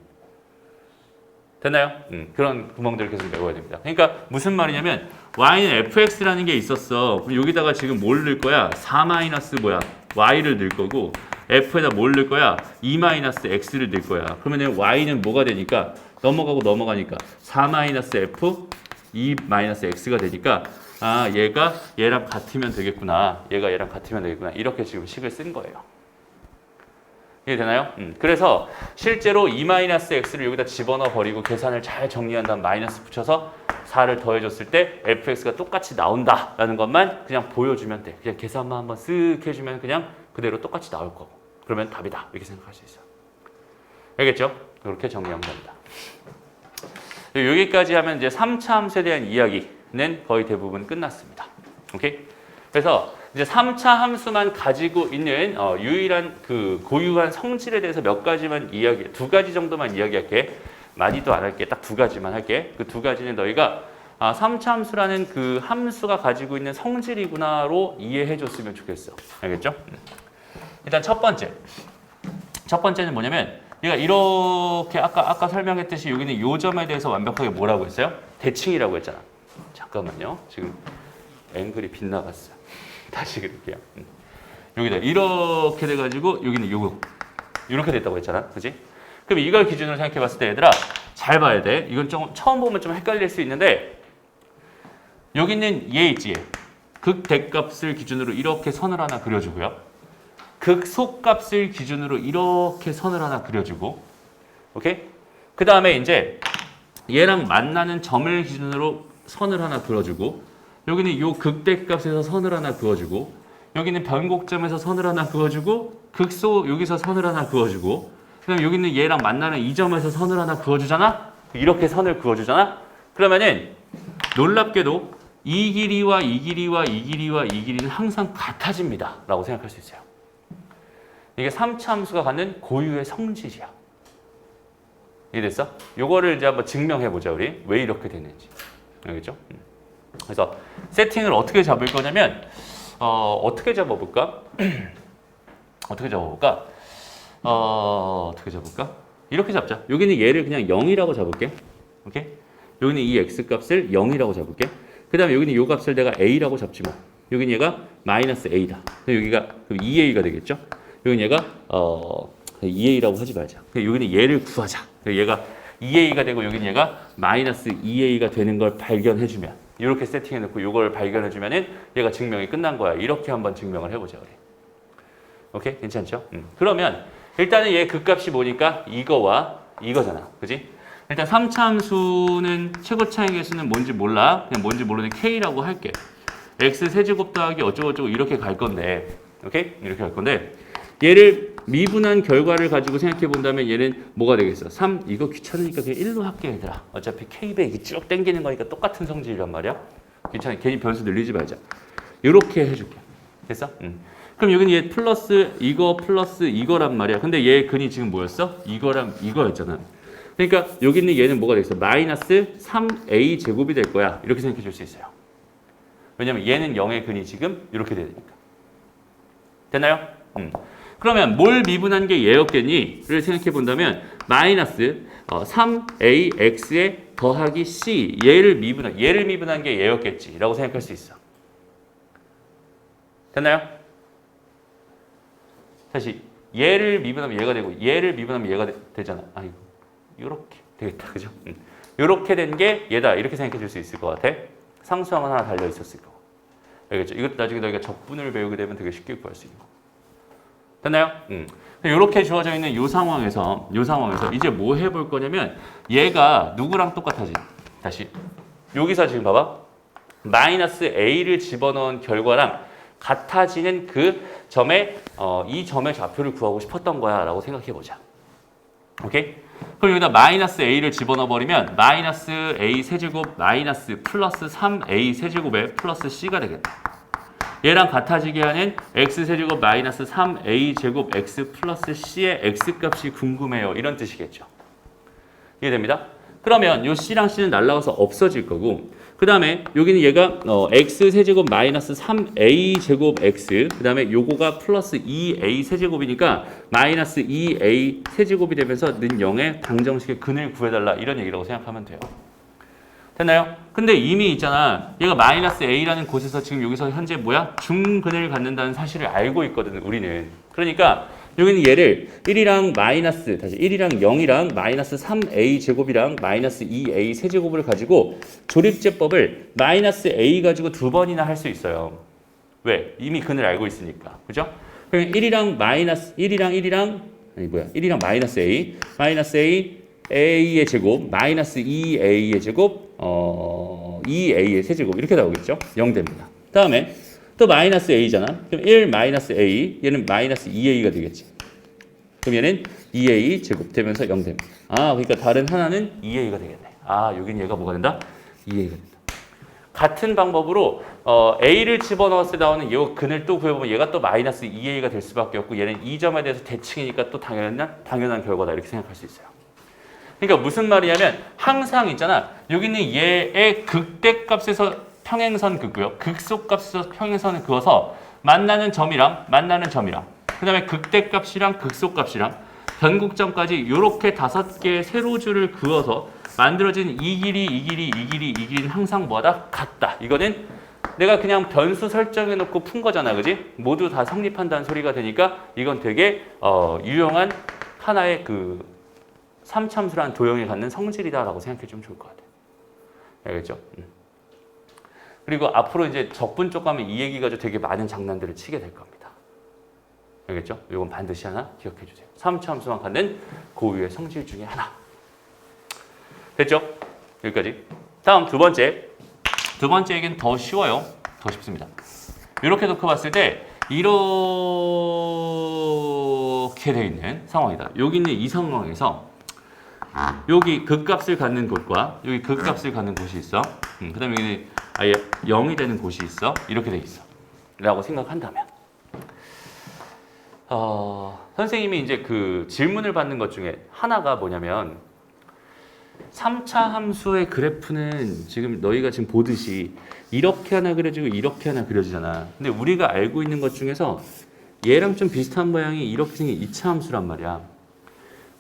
됐나요? 그런 구멍들을 계속 메워야 됩니다. 그러니까 무슨 말이냐면 y는 fx라는 게 있었어. 그럼 여기다가 지금 뭘 넣을 거야? 4 마이너스 y를 넣을 거고 f에다 뭘 넣을 거야? 2 마이너스 x를 넣을 거야. 그러면 y는 뭐가 되니까 넘어가니까 4 마이너스 f 2 마이너스 x가 되니까 얘가 얘랑 같으면 되겠구나. 얘가 얘랑 같으면 되겠구나. 이렇게 지금 식을 쓴 거예요. 이해되나요? 그래서 실제로 2-x를 여기다 집어넣어 버리고 계산을 잘 정리한 다음 마이너스 붙여서 4를 더해줬을 때 fx가 똑같이 나온다라는 것만 그냥 보여주면 돼. 그냥 계산만 한번 쓱 해주면 그냥 그대로 똑같이 나올 거고. 그러면 답이다. 이렇게 생각할 수 있어. 알겠죠? 그렇게 정리하면 됩니다. 여기까지 하면 이제 3차 함수에 대한 이야기는 거의 대부분 끝났습니다. 오케이? 그래서 이제 3차 함수만 가지고 있는 유일한 그 고유한 성질에 대해서 몇 가지만 두 가지 정도만 이야기할게. 많이도 안 할게. 딱 두 가지만 할게. 그 두 가지는 너희가 3차 함수라는 그 함수가 가지고 있는 성질이구나로 이해해 줬으면 좋겠어. 알겠죠? 일단 첫 번째는 뭐냐면 얘가 이렇게 아까 설명했듯이 여기는 요 점에 대해서 완벽하게 뭐라고 했어요? 대칭이라고 했잖아. 잠깐만요. 지금 앵글이 빗나갔어요. 다시 그릴게요. 여기다 이렇게 돼가지고 여기는 요거 이렇게 됐다고 했잖아. 그지? 그럼 이걸 기준으로 생각해 봤을 때 얘들아 잘 봐야 돼. 이건 좀 처음 보면 좀 헷갈릴 수 있는데 여기 있는 얘 있지? 극대값을 기준으로 이렇게 선을 하나 그려주고요. 극소값을 기준으로 이렇게 선을 하나 그려주고 오케이? 그 다음에 이제 얘랑 만나는 점을 기준으로 선을 하나 그어주고 여기는 요 극대값에서 선을 하나 그어주고 여기는 변곡점에서 선을 하나 그어주고 극소 여기서 선을 하나 그어주고 그다음 여기는 얘랑 만나는 이 점에서 선을 하나 그어주잖아. 이렇게 선을 그어주잖아. 그러면은 놀랍게도 이 길이와 이 길이와 이 길이와 이 길이는 항상 같아집니다. 라고 생각할 수 있어요. 이게 3차 함수가 갖는 고유의 성질이야. 이해됐어? 요거를 이제 한번 증명해보자, 우리. 왜 이렇게 되는지. 알겠죠? 그래서 세팅을 어떻게 잡을 거냐면, 어떻게 잡아볼까? 어떻게 잡아볼까? 이렇게 잡자. 여기는 얘를 그냥 0이라고 잡을게. 오케이? 여기는 이 x 값을 0이라고 잡을게. 그 다음에 여기는 이 값을 내가 a라고 잡지 뭐. 여기는 얘가 마이너스 a다. 여기가 2a가 되겠죠? 여기는 얘가 2a라고 하지 말자. 여기는 얘를 구하자. 얘가 2a가 되고 여기는 얘가 마이너스 2a가 되는 걸 발견해주면 이렇게 세팅해놓고 이걸 발견해주면은 얘가 증명이 끝난 거야. 이렇게 한번 증명을 해보자 우리. 오케이? 괜찮죠? 그러면 일단은 얘 극값이 뭐니까 이거와 이거잖아. 그지? 일단 3차 함수는 최고 차이 개수는 뭔지 몰라. 그냥 뭔지 모르는 k라고 할게. x 세제곱 더하기 어쩌고저쩌고 이렇게 갈 건데, 오케이? 이렇게 갈 건데 얘를 미분한 결과를 가지고 생각해 본다면 얘는 뭐가 되겠어? 3 이거 귀찮으니까 그냥 1로 할게 얘들아. 어차피 k배기 쭉 당기는 거니까 똑같은 성질이란 말이야. 귀찮아. 괜히 변수 늘리지 말자. 이렇게 해줄게. 됐어? 그럼 여기는 얘 플러스 이거란 말이야. 근데 얘 근이 지금 뭐였어? 이거랑 이거였잖아. 그러니까 여기 있는 얘는 뭐가 되겠어? 마이너스 3a 제곱이 될 거야. 이렇게 생각해 줄 수 있어요. 왜냐면 얘는 0의 근이 지금 이렇게 되니까. 됐나요? 그러면 뭘 미분한 게 얘였겠니?를 생각해 본다면 마이너스 3ax에 더하기 c 얘를 미분한 게 얘였겠지라고 생각할 수 있어. 됐나요? 다시 얘를 미분하면 얘가 되고 얘를 미분하면 얘가 되잖아. 아이고 이렇게 되겠다. 그죠? 이렇게 된 게 얘다. 이렇게 생각해 줄 수 있을 것 같아. 상수항은 하나 달려 있었을 거고. 알겠죠? 이것도 나중에 너희가 적분을 배우게 되면 되게 쉽게 구할 수 있는 거. 됐나요? 이렇게 주어져 있는 이 상황에서 이제 뭐 해볼 거냐면 얘가 누구랑 똑같아지? 다시 여기서 지금 봐봐. 마이너스 a를 집어넣은 결과랑 같아지는 그 점에 이 점의 좌표를 구하고 싶었던 거야 라고 생각해 보자. 오케이? 그럼 여기다 마이너스 a를 집어넣어 버리면 마이너스 a 세제곱 마이너스 플러스 3a 세제곱에 플러스 c가 되겠다. 얘랑 같아지게 하는 x 세제곱 마이너스 3a 제곱 x 플러스 c의 x 값이 궁금해요. 이런 뜻이겠죠. 이해됩니다? 그러면 요 c랑 c는 날라가서 없어질 거고 그 다음에 여기는 얘가 x 세제곱 마이너스 3a 제곱 x 그 다음에 요거가 플러스 2a 세제곱이니까 마이너스 2a 세제곱이 되면서 는 0의 방정식의 근을 구해달라 이런 얘기라고 생각하면 돼요. 됐나요? 근데 이미 있잖아. 얘가 마이너스 a라는 곳에서 지금 여기서 현재 뭐야? 중근을 갖는다는 사실을 알고 있거든 우리는. 그러니까 여기는 얘를 1이랑 마이너스 다시 1이랑 0이랑 마이너스 3a 제곱이랑 마이너스 2a 세제곱을 가지고 조립제법을 마이너스 a 가지고 두 번이나 할 수 있어요. 왜? 이미 근을 알고 있으니까. 그죠? 그럼 1이랑 마이너스 a 마이너스 a의 제곱 마이너스 2a의 제곱 2a의 세제곱 이렇게 나오겠죠? 0 됩니다. 다음에 또 마이너스 a잖아. 그럼 1 마이너스 a 얘는 마이너스 2a가 되겠지. 그럼 얘는 2a 제곱 되면서 0 됩니다. 아 그러니까 다른 하나는 2a가 되겠네. 아 여기는 얘가 뭐가 된다? 2a가 된다. 같은 방법으로 a를 집어넣었을 때 나오는 이 근을 또 구해보면 얘가 또 마이너스 2a가 될 수밖에 없고 얘는 이 점에 대해서 대칭이니까 또 당연한 결과다 이렇게 생각할 수 있어요. 그러니까 무슨 말이냐면 항상 있잖아. 여기는 얘의 극대값에서 평행선 긋고요. 극소값에서 평행선을 그어서 만나는 점이랑 그 다음에 극대값이랑 극소값이랑 변곡점까지 이렇게 5개의 세로줄을 그어서 만들어진 이 길이는 항상 뭐다? 같다. 이거는 내가 그냥 변수 설정해 놓고 푼 거잖아. 그지? 모두 다 성립한다는 소리가 되니까 이건 되게 유용한 하나의 그 3참수라는 도형이 갖는 성질이다라고 생각해 주면 좋을 것 같아요. 알겠죠? 그리고 앞으로 이제 적분 쪽 가면 이 얘기 가지고 되게 많은 장난들을 치게 될 겁니다. 알겠죠? 이건 반드시 하나 기억해 주세요. 3참수만 갖는 고유의 성질 중에 하나. 됐죠? 여기까지. 다음 두 번째. 두 번째 얘기는 더 쉬워요. 더 쉽습니다. 이렇게 놓고 봤을 때 이렇게 돼 있는 상황이다. 여기 있는 이 상황에서 여기 극값을 갖는 곳과 여기 극값을 갖는 곳이 있어. 그 다음에 여기 아예 0이 되는 곳이 있어. 이렇게 돼 있어. 라고 생각한다면 선생님이 이제 그 질문을 받는 것 중에 하나가 뭐냐면 3차 함수의 그래프는 지금 너희가 지금 보듯이 이렇게 하나 그려지고 이렇게 하나 그려지잖아. 근데 우리가 알고 있는 것 중에서 얘랑 좀 비슷한 모양이 이렇게 생긴 2차 함수란 말이야.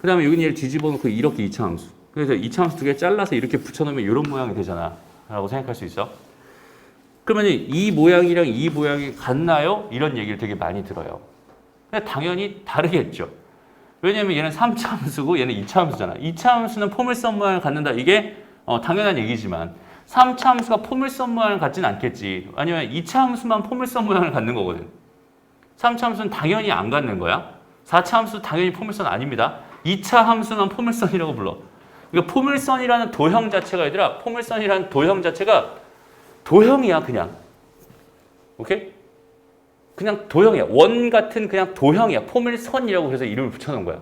그 다음에 여기는 얘를 뒤집어 놓고 이렇게 2차 함수. 그래서 2차 함수 두 개 잘라서 이렇게 붙여놓으면 이런 모양이 되잖아. 라고 생각할 수 있어. 그러면 이 모양이랑 이 모양이 같나요? 이런 얘기를 되게 많이 들어요. 근데 당연히 다르겠죠. 왜냐면 얘는 3차 함수고 얘는 2차 함수잖아. 2차 함수는 포물선 모양을 갖는다. 이게 당연한 얘기지만 3차 함수가 포물선 모양을 갖진 않겠지. 아니면 2차 함수만 포물선 모양을 갖는 거거든. 3차 함수는 당연히 안 갖는 거야. 4차 함수 당연히 포물선 아닙니다. 2차 함수만 포물선이라고 불러. 그러니까 포물선이라는 도형 자체가 얘들아, 포물선이라는 도형 자체가 도형이야 그냥. 오케이? 그냥 도형이야. 원 같은 그냥 도형이야. 포물선이라고 그래서 이름을 붙여놓은 거야.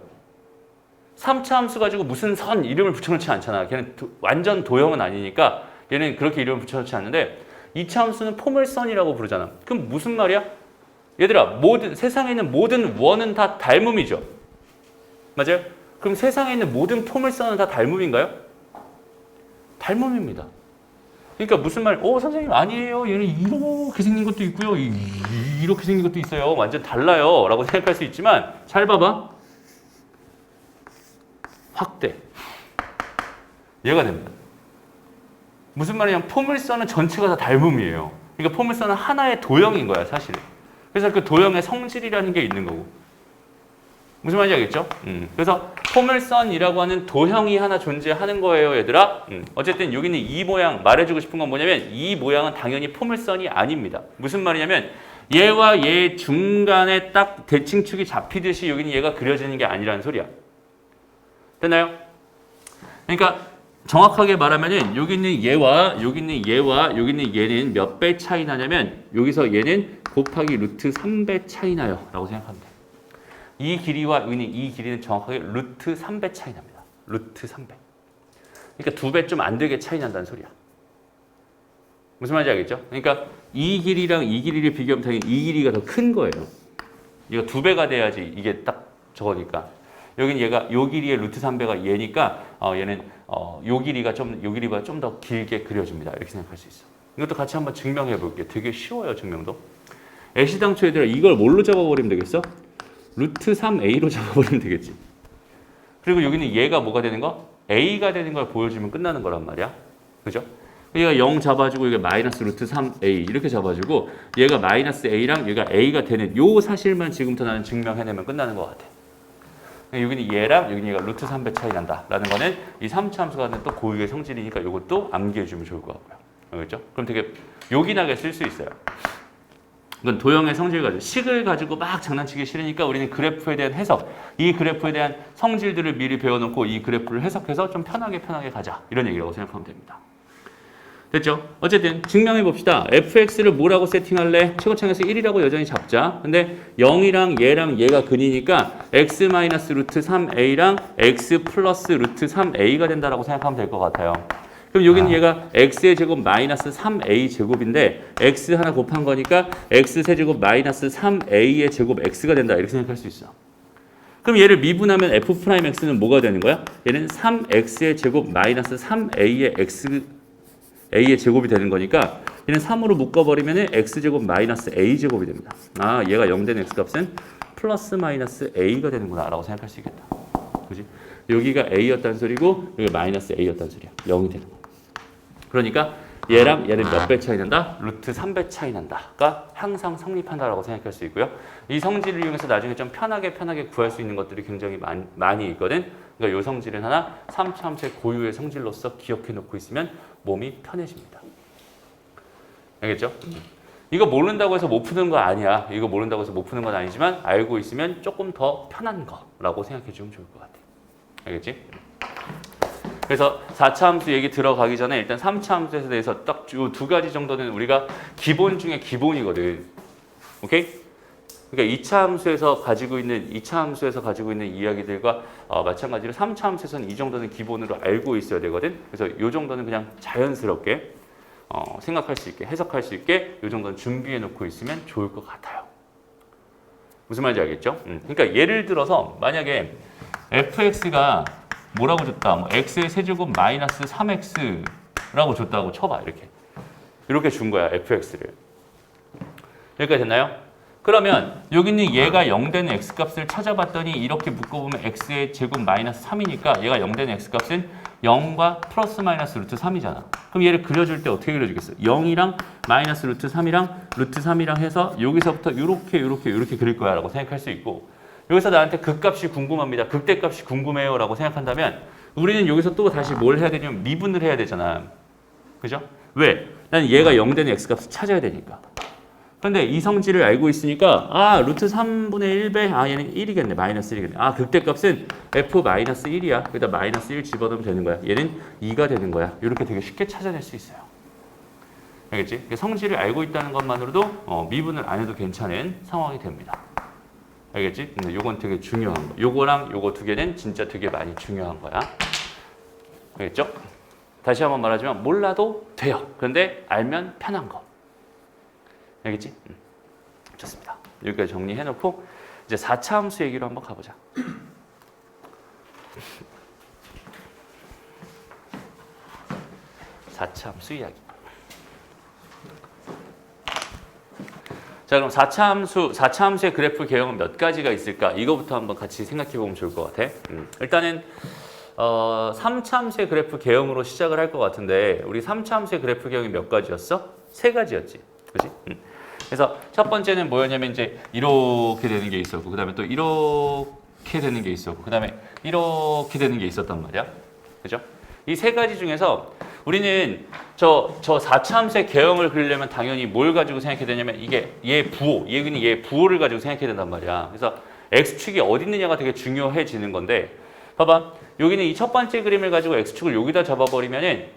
3차 함수 가지고 무슨 선 이름을 붙여놓지 않잖아. 걔는 완전 도형은 아니니까 얘는 그렇게 이름을 붙여놓지 않는데 2차 함수는 포물선이라고 부르잖아. 그럼 무슨 말이야? 얘들아, 세상에 있는 모든 원은 다 닮음이죠. 맞아요? 그럼 세상에 있는 모든 포물선은 다 닮음인가요? 닮음입니다. 그러니까 무슨 말? 선생님 아니에요. 얘는 이렇게 생긴 것도 있고요. 이렇게 생긴 것도 있어요. 완전 달라요. 라고 생각할 수 있지만 잘 봐봐. 확대. 얘가 됩니다. 무슨 말이냐면 포물선은 전체가 다 닮음이에요. 그러니까 포물선은 하나의 도형인 거야 사실은. 그래서 그 도형의 성질이라는 게 있는 거고. 무슨 말인지 알겠죠? 그래서 포물선이라고 하는 도형이 하나 존재하는 거예요, 얘들아. 어쨌든 여기는 이 모양 말해주고 싶은 건 뭐냐면 이 모양은 당연히 포물선이 아닙니다. 무슨 말이냐면 얘와 얘 중간에 딱 대칭축이 잡히듯이 여기는 얘가 그려지는 게 아니라는 소리야. 됐나요? 그러니까 정확하게 말하면은 여기 있는 얘와 여기 있는 얘와 여기 있는 얘는 몇 배 차이 나냐면 여기서 얘는 곱하기 루트 3배 차이 나요. 라고 생각하면 돼. 이 길이와 이 길이는 정확하게 루트 3배 차이 납니다. 루트 3배. 그러니까 2배 좀 안 되게 차이 난다는 소리야. 무슨 말인지 알겠죠? 그러니까 이 길이랑 이 길이를 비교하면 당연히 이 길이가 더 큰 거예요. 이거 2배가 돼야지 이게 딱 저거니까. 여기는 얘가 요 길이의 루트 3배가 얘니까 얘는 요 길이가 요길이보다 좀 더 길게 그려집니다. 이렇게 생각할 수 있어. 이것도 같이 한번 증명해 볼게요. 되게 쉬워요, 증명도. 애시당초 얘들아 이걸 뭘로 잡아버리면 되겠어? 루트 3a로 잡아버리면 되겠지. 그리고 여기는 얘가 뭐가 되는 거? a가 되는 걸 보여주면 끝나는 거란 말이야. 그죠? 얘가 0 잡아주고 이게 마이너스 루트 3a 이렇게 잡아주고 얘가 마이너스 a랑 얘가 a가 되는 요 사실만 지금부터 나는 증명해내면 끝나는 것 같아. 여기는 얘랑 여기는 얘가 루트 3배 차이 난다 라는 거는 이 3차 함수가 또 고유의 성질이니까 이것도 암기해주면 좋을 것 같고요. 알겠죠? 그럼 되게 요긴하게 쓸 수 있어요. 이건 도형의 성질 가지고 식을 가지고 막 장난치기 싫으니까 우리는 그래프에 대한 해석, 이 그래프에 대한 성질들을 미리 배워놓고 이 그래프를 해석해서 좀 편하게 가자 이런 얘기라고 생각하면 됩니다. 됐죠? 어쨌든 증명해 봅시다. fx를 뭐라고 세팅할래? 최고창에서 1이라고 여전히 잡자. 근데 0이랑 얘가 근이니까 x 마이너스 루트 3a랑 x 플러스 루트 3a가 된다라고 생각하면 될 것 같아요. 그럼 여기는 얘가 x의 제곱 마이너스 3a 제곱인데 x 하나 곱한 거니까 x 세제곱 마이너스 3a의 제곱 x가 된다 이렇게 생각할 수 있어. 그럼 얘를 미분하면 f'x는 뭐가 되는 거야? 얘는 3x의 제곱 마이너스 3a의 a의 제곱이 되는 거니까 얘는 3으로 묶어버리면 x제곱 마이너스 a제곱이 됩니다. 아 얘가 0 된 x값은 플러스 마이너스 a가 되는구나 라고 생각할 수 있겠다. 그지? 여기가 a였다는 소리고 여기가 마이너스 a였다는 소리야. 0이 되는 거. 그러니까 얘랑 얘는 몇 배 차이 난다? 루트 3배 차이 난다가 항상 성립한다라고 생각할 수 있고요. 이 성질을 이용해서 나중에 좀 편하게 구할 수 있는 것들이 굉장히 많이 있거든. 그러니까 이 성질은 하나 3차 함수의 고유의 성질로서 기억해 놓고 있으면 몸이 편해집니다. 알겠죠? 이거 모른다고 해서 못 푸는 거 아니야. 이거 모른다고 해서 못 푸는 건 아니지만 알고 있으면 조금 더 편한 거라고 생각해 주면 좋을 것 같아. 알겠지? 그래서 4차 함수 얘기 들어가기 전에 일단 3차 함수에 대해서 딱 이 두 가지 정도는 우리가 기본 중에 기본이거든. 오케이? 그러니까 2차 함수에서 가지고 있는 이야기들과 마찬가지로 3차 함수에서는 이 정도는 기본으로 알고 있어야 되거든. 그래서 이 정도는 그냥 자연스럽게 생각할 수 있게, 해석할 수 있게 이 정도는 준비해 놓고 있으면 좋을 것 같아요. 무슨 말인지 알겠죠? 그러니까 예를 들어서 만약에 fx가 뭐라고 줬다? 뭐 x의 세제곱 마이너스 3x라고 줬다고 쳐봐. 이렇게 준 거야, fx를. 여기까지 됐나요? 그러면 여기 있는 얘가 0 되는 x값을 찾아봤더니 이렇게 묶어보면 x의 제곱 마이너스 3이니까 얘가 0 되는 x값은 0과 플러스 마이너스 루트 3이잖아. 그럼 얘를 그려줄 때 어떻게 그려주겠어? 0이랑 마이너스 루트 3이랑 루트 3이랑 해서 여기서부터 이렇게 그릴 거야 라고 생각할 수 있고, 여기서 나한테 극값이 궁금합니다, 극대값이 궁금해요 라고 생각한다면 우리는 여기서 또 다시 뭘 해야 되냐면 미분을 해야 되잖아. 그죠? 왜? 난 얘가 0 되는 x값을 찾아야 되니까. 근데 이 성질을 알고 있으니까 루트 3분의 1배 얘는 1이겠네. 마이너스 1이겠네. 극대값은 f 마이너스 1이야. 여기다 마이너스 1 집어넣으면 되는 거야. 얘는 2가 되는 거야. 이렇게 되게 쉽게 찾아낼 수 있어요. 알겠지? 성질을 알고 있다는 것만으로도 미분을 안 해도 괜찮은 상황이 됩니다. 알겠지? 근데 요건 되게 중요한 거. 요거랑 요거 두 개는 진짜 되게 많이 중요한 거야. 알겠죠? 다시 한번 말하지만 몰라도 돼요. 그런데 알면 편한 거. 알겠지? 좋습니다. 여기까지 정리해놓고 이제 4차 함수 얘기로 한번 가보자. 4차 함수 이야기. 자, 그럼 4차 함수의 그래프 개형은 몇 가지가 있을까? 이거부터 한번 같이 생각해보면 좋을 것 같아. 일단은 3차 함수의 그래프 개형으로 시작을 할 것 같은데 우리 3차 함수의 그래프 개형이 몇 가지였어? 3가지였지. 그렇지? 그래서 첫 번째는 뭐였냐면 이제 이렇게 되는 게 있었고, 그 다음에 또 이렇게 되는 게 있었고, 그 다음에 이렇게 되는 게 있었단 말이야. 그죠? 이 3가지 중에서 우리는 저 4차 함수의 개형을 그리려면 당연히 뭘 가지고 생각해야 되냐면 이게 얘 부호를 가지고 생각해야 된단 말이야. 그래서 x축이 어디 있느냐가 되게 중요해지는 건데, 봐봐. 여기는 이 첫 번째 그림을 가지고 x축을 여기다 잡아버리면은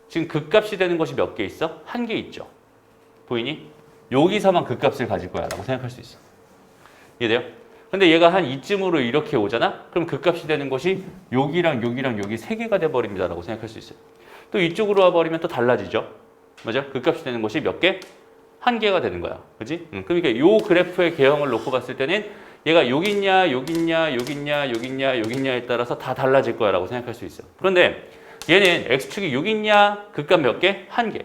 지금 극값이 되는 것이 몇 개 있어? 1개 있죠. 보이니? 여기서만 극값을 가질 거야 라고 생각할 수 있어. 이해돼요? 근데 얘가 한 이쯤으로 이렇게 오잖아? 그럼 극값이 되는 것이 여기랑 여기랑 여기 3개가 돼버립니다 라고 생각할 수 있어요. 또 이쪽으로 와버리면 또 달라지죠. 맞아? 극값이 되는 것이 몇 개? 1개가 되는 거야. 그지? 그러니까 요 그래프의 개형을 놓고 봤을 때는 얘가 여기 있냐, 여기 있냐, 여기 있냐, 여기 있냐, 여기 있냐에 따라서 다 달라질 거야 라고 생각할 수 있어. 그런데 얘는 x축이 여기 있냐, 극값 몇 개? 1개.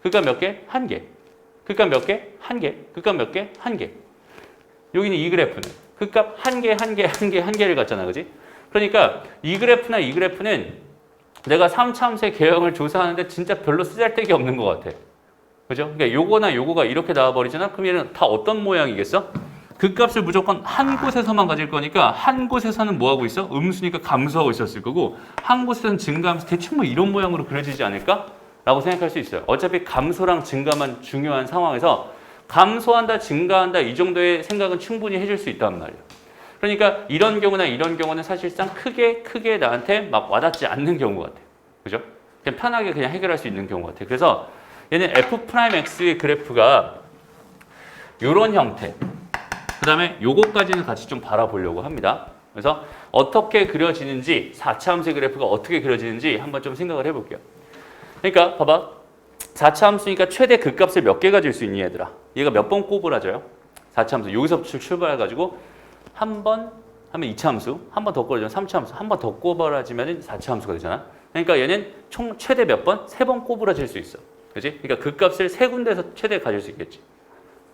극값 몇 개? 1개. 극값 몇 개? 1개. 극값 몇 개? 1개. 여기는 이 그래프는 극값 1개를 갖잖아. 그지? 그러니까 이 그래프는 내가 3차 함수의 개형을 조사하는데 진짜 별로 쓰잘데기 없는 것 같아. 그죠? 그러니까 요거나 요거가 이렇게 나와버리잖아. 그럼 얘는 다 어떤 모양이겠어? 극값을 무조건 한 곳에서만 가질 거니까 한 곳에서는 뭐 하고 있어? 음수니까 감소하고 있었을 거고, 한 곳에서는 증가하면서 대충 뭐 이런 모양으로 그려지지 않을까? 라고 생각할 수 있어요. 어차피 감소랑 증가만 중요한 상황에서 감소한다, 증가한다 이 정도의 생각은 충분히 해줄 수 있단 말이에요. 그러니까 이런 경우는 사실상 크게 나한테 막 와닿지 않는 경우 같아요. 그죠? 그냥 편하게 그냥 해결할 수 있는 경우 같아요. 그래서 얘는 f'x의 그래프가 이런 형태, 그 다음에 요거까지는 같이 좀 바라보려고 합니다. 그래서 어떻게 그려지는지, 4차 함수의 그래프가 어떻게 그려지는지 한번 좀 생각을 해볼게요. 그러니까 봐봐. 4차 함수니까 최대 극값을 몇 개 가질 수 있니 얘들아? 얘가 몇 번 꼬부라져요? 4차 함수. 여기서부터 출발해가지고 한 번 하면 2차 함수, 한 번 더 꼬부라지면 3차 함수, 한 번 더 꼬부라지면 4차 함수가 되잖아. 그러니까 얘는 총 최대 몇 번? 3번 꼬부라질 수 있어. 그렇지? 그러니까 극값을 3군데에서 최대 가질 수 있겠지.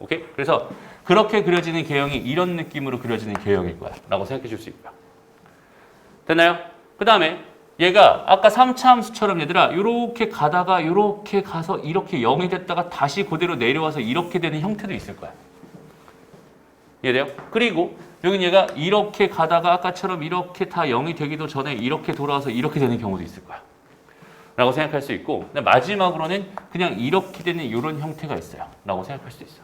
오케이? 그래서 그렇게 그려지는 개형이 이런 느낌으로 그려지는 개형일 거야 라고 생각해 줄 수 있고요. 됐나요? 그 다음에 얘가 아까 3차 함수처럼 얘들아 이렇게 가다가 이렇게 가서 이렇게 0이 됐다가 다시 그대로 내려와서 이렇게 되는 형태도 있을 거야. 이해돼요? 그리고 여긴 얘가 이렇게 가다가 아까처럼 이렇게 다 0이 되기도 전에 이렇게 돌아와서 이렇게 되는 경우도 있을 거야 라고 생각할 수 있고, 마지막으로는 그냥 이렇게 되는 이런 형태가 있어요 라고 생각할 수 있어.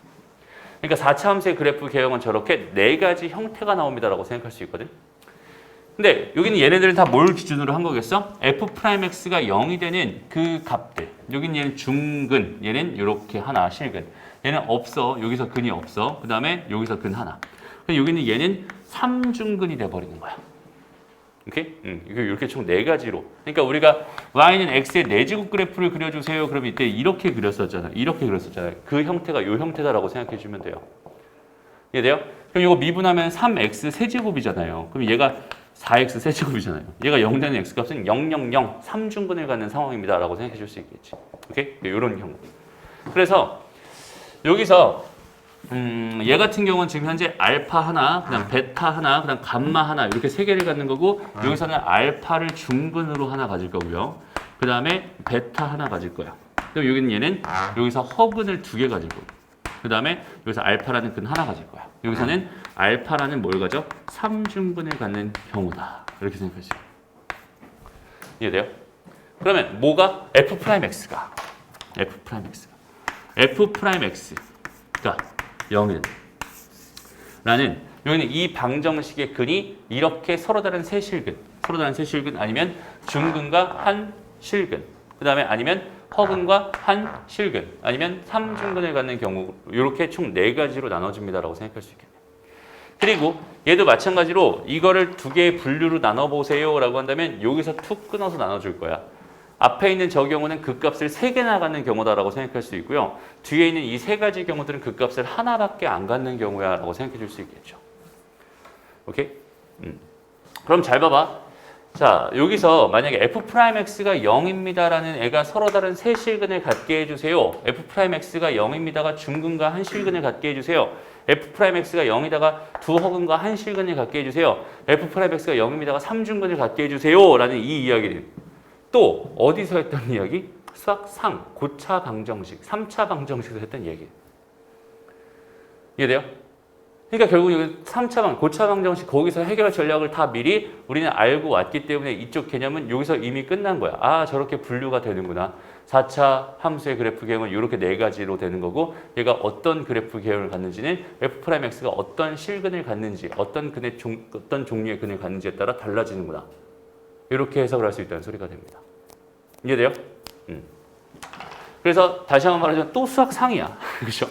그러니까 4차 함수의 그래프 개형은 저렇게 4가지 형태가 나옵니다 라고 생각할 수 있거든. 근데 여기는 얘네들은 다 뭘 기준으로 한 거겠어? f'x가 0이 되는 그 값들. 여기는 얘는 중근, 얘는 이렇게 하나, 실근. 얘는 없어. 여기서 근이 없어. 그 다음에 여기서 근 하나. 근데 여기는 얘는 3중근이 돼버리는 거야. 오케이? 이렇게 총 4가지로. 그러니까 우리가 y는 x의 4제곱 그래프를 그려주세요. 그럼 이때 이렇게 그렸었잖아. 이렇게 그렸었잖아요. 그 형태가 이 형태다라고 생각해 주면 돼요. 이해돼요? 그럼 이거 미분하면 3x 세제곱이잖아요. 그럼 얘가 4x 세제곱이잖아요. 얘가 0 되는 x값은 0, 0, 0, 3중근을 갖는 상황입니다. 라고 생각해 줄 수 있겠지. 오케이? 이런 경우. 그래서 여기서 얘 같은 경우는 지금 현재 알파 하나, 그다음 베타 하나, 그다음 감마 하나 이렇게 3개를 갖는 거고 여기서는 알파를 중근으로 하나 가질 거고요. 그 다음에 베타 하나 가질 거야. 그럼 여기는 얘는 여기서 허근을 2개 가질 거고. 그 다음에 여기서 알파라는 근 하나 가질 거야. 여기서는 알파라는 뭘 가져? 3중근을 갖는 경우다. 이렇게 생각하시죠. 이해돼요? 그러면 뭐가? f'x가 f'x가 0은 라는 여기는 이 방정식의 근이 이렇게 서로 다른 세실근 아니면 중근과 한 실근 그 다음에 아니면 허근과 한 실근 아니면 3중근을 갖는 경우 이렇게 총 4가지로 나눠집니다라고 생각할 수 있겠네요. 그리고 얘도 마찬가지로 이거를 2개의 분류로 나눠보세요 라고 한다면 여기서 툭 끊어서 나눠줄 거야. 앞에 있는 저 경우는 그 값을 3개나 갖는 경우다라고 생각할 수 있고요. 뒤에 있는 이 3가지 경우들은 그 값을 하나밖에 안 갖는 경우야 라고 생각해 줄 수 있겠죠. 오케이? 그럼 잘 봐봐. 자, 여기서 만약에 f'x가 0입니다라는 애가 서로 다른 세 실근을 갖게 해주세요. f'x가 0입니다가 중근과 한 실근을 갖게 해주세요. f'x가 0이다가 두 허근과 한 실근을 갖게 해주세요. f'x가 0입니다가 3중근을 갖게 해주세요. 라는 이 이야기는 또 어디서 했던 이야기? 수학 상, 고차 방정식, 3차 방정식에서 했던 얘기. 이해돼요? 그러니까 결국 여기 3차 고차 방정식 거기서 해결 전략을 다 미리 우리는 알고 왔기 때문에 이쪽 개념은 여기서 이미 끝난 거야. 아, 저렇게 분류가 되는구나. 4차 함수의 그래프 개형은 이렇게 4가지로 되는 거고 얘가 어떤 그래프 개형을 갖는지는 f'x가 어떤 실근을 갖는지 어떤 종류의 근을 갖는지에 따라 달라지는구나. 이렇게 해석을 할 수 있다는 소리가 됩니다. 이해돼요? 그래서 다시 한번 말하자면 또 수학상이야. 그렇죠?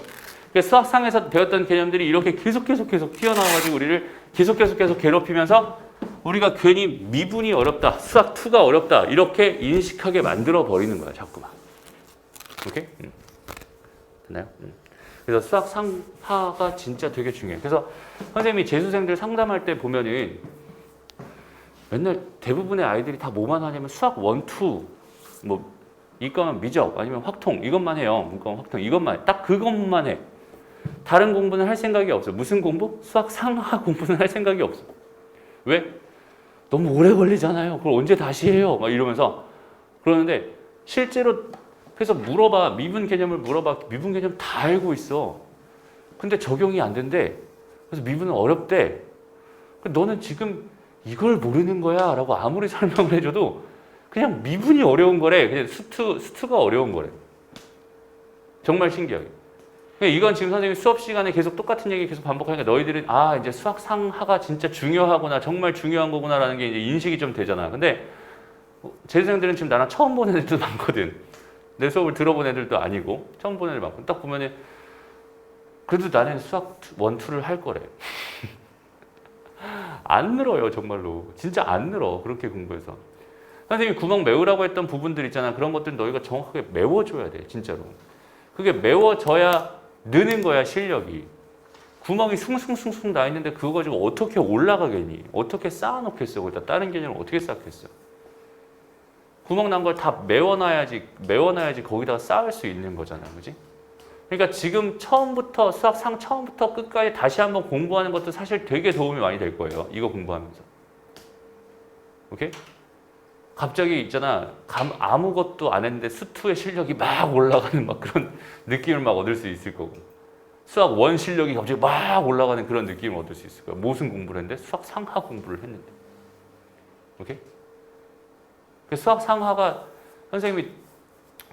수학상에서 배웠던 개념들이 이렇게 계속 튀어나와가지고 우리를 계속 괴롭히면서 우리가 괜히 미분이 어렵다, 수학 2가 어렵다 이렇게 인식하게 만들어 버리는 거야, 자꾸만. 오케이? 됐나요? 그래서 수학 상하가 진짜 되게 중요해. 그래서 선생님이 재수생들 상담할 때 보면은 맨날 대부분의 아이들이 다 뭐만 하냐면 수학 1, 2, 뭐 이과는 미적 아니면 확통 이것만 해요. 문과는 확통 이것만 해. 딱 그것만 해. 다른 공부는 할 생각이 없어. 무슨 공부? 수학 상하 공부는 할 생각이 없어. 왜? 너무 오래 걸리잖아요. 그걸 언제 다시 해요? 막 이러면서 그러는데 실제로 그래서 물어봐. 미분 개념을 물어봐. 미분 개념 다 알고 있어. 근데 적용이 안 된대. 그래서 미분은 어렵대. 너는 지금 이걸 모르는 거야 라고 아무리 설명을 해줘도 그냥 미분이 어려운 거래. 그냥 수투가 어려운 거래. 정말 신기하게. 이건 지금 선생님이 수업 시간에 계속 똑같은 얘기 계속 반복하니까 너희들은 아 이제 수학 상하가 진짜 중요하구나 정말 중요한 거구나 라는 게 이제 인식이 좀 되잖아. 근데 재수생들은 지금 나랑 처음 본 애들도 많거든. 내 수업을 들어본 애들도 아니고 처음 본 애들 많고 딱 보면은 그래도 나는 수학 1, 2를 할 거래. 안 늘어요 정말로. 진짜 안 늘어 그렇게 공부해서. 선생님이 구멍 메우라고 했던 부분들 있잖아. 그런 것들 너희가 정확하게 메워줘야 돼 진짜로. 그게 메워져야 느는 거야 실력이. 구멍이 숭숭숭숭 나 있는데 그거 가지고 어떻게 올라가겠니? 어떻게 쌓아놓겠어? 거기다 다른 개념을 어떻게 쌓겠어? 구멍 난 걸 다 메워놔야지 거기다가 쌓을 수 있는 거잖아, 그지? 그러니까 지금 처음부터 수학상 처음부터 끝까지 다시 한번 공부하는 것도 사실 되게 도움이 많이 될 거예요. 이거 공부하면서. 오케이? 갑자기 있잖아. 아무것도 안 했는데 수투의 실력이 막 올라가는 막 그런 느낌을 막 얻을 수 있을 거고. 수학 1 실력이 갑자기 막 올라가는 그런 느낌을 얻을 수 있을 거야. 무슨 공부를 했는데? 수학 상하 공부를 했는데. 오케이? 수학 상하가 선생님이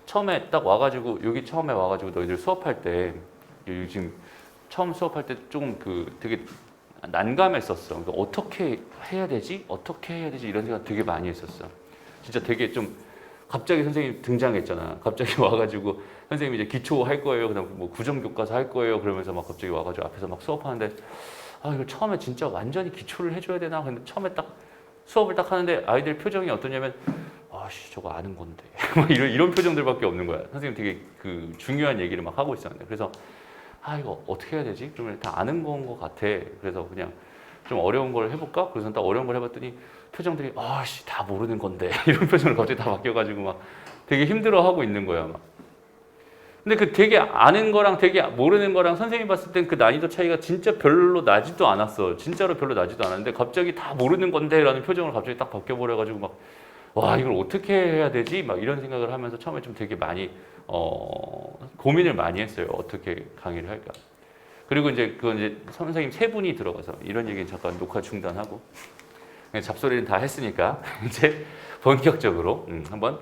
처음에 딱 와가지고 여기 처음에 와가지고 너희들 수업할 때 여기 지금 처음 수업할 때 조금 되게 난감했었어. 그러니까 어떻게 해야 되지? 어떻게 해야 되지? 이런 생각 되게 많이 했었어. 진짜 되게 좀 갑자기 선생님 등장했잖아. 갑자기 와가지고 선생님 이제 기초 할 거예요. 그다음 뭐 구정교과서 할 거예요. 그러면서 막 갑자기 와가지고 앞에서 막 수업하는데 이거 처음에 진짜 완전히 기초를 해줘야 되나? 근데 처음에 딱 수업을 딱 하는데 아이들 표정이 어떠냐면 아씨 저거 아는 건데 막 이런 표정들밖에 없는 거야. 선생님 되게 그 중요한 얘기를 막 하고 있었는데 그래서 이거 어떻게 해야 되지? 좀 다 아는 건 것 같아. 그래서 그냥 좀 어려운 걸 해볼까? 그래서 딱 어려운 걸 해봤더니 표정들이 아씨 다 모르는 건데 이런 표정으로 갑자기 다 바뀌어가지고 막 되게 힘들어하고 있는 거야 막. 근데 그 되게 아는 거랑 되게 모르는 거랑 선생님이 봤을 땐 그 난이도 차이가 진짜 별로 나지도 않았어. 진짜로 별로 나지도 않았는데 갑자기 다 모르는 건데 라는 표정으로 갑자기 딱 바뀌어버려가지고 막 와 이걸 어떻게 해야 되지? 막 이런 생각을 하면서 처음에 좀 되게 많이 고민을 많이 했어요. 어떻게 강의를 할까? 그리고 이제 그건 이제 선생님 세 분이 들어가서 이런 얘기는 잠깐 녹화 중단하고 잡소리는 다 했으니까 이제 본격적으로 한번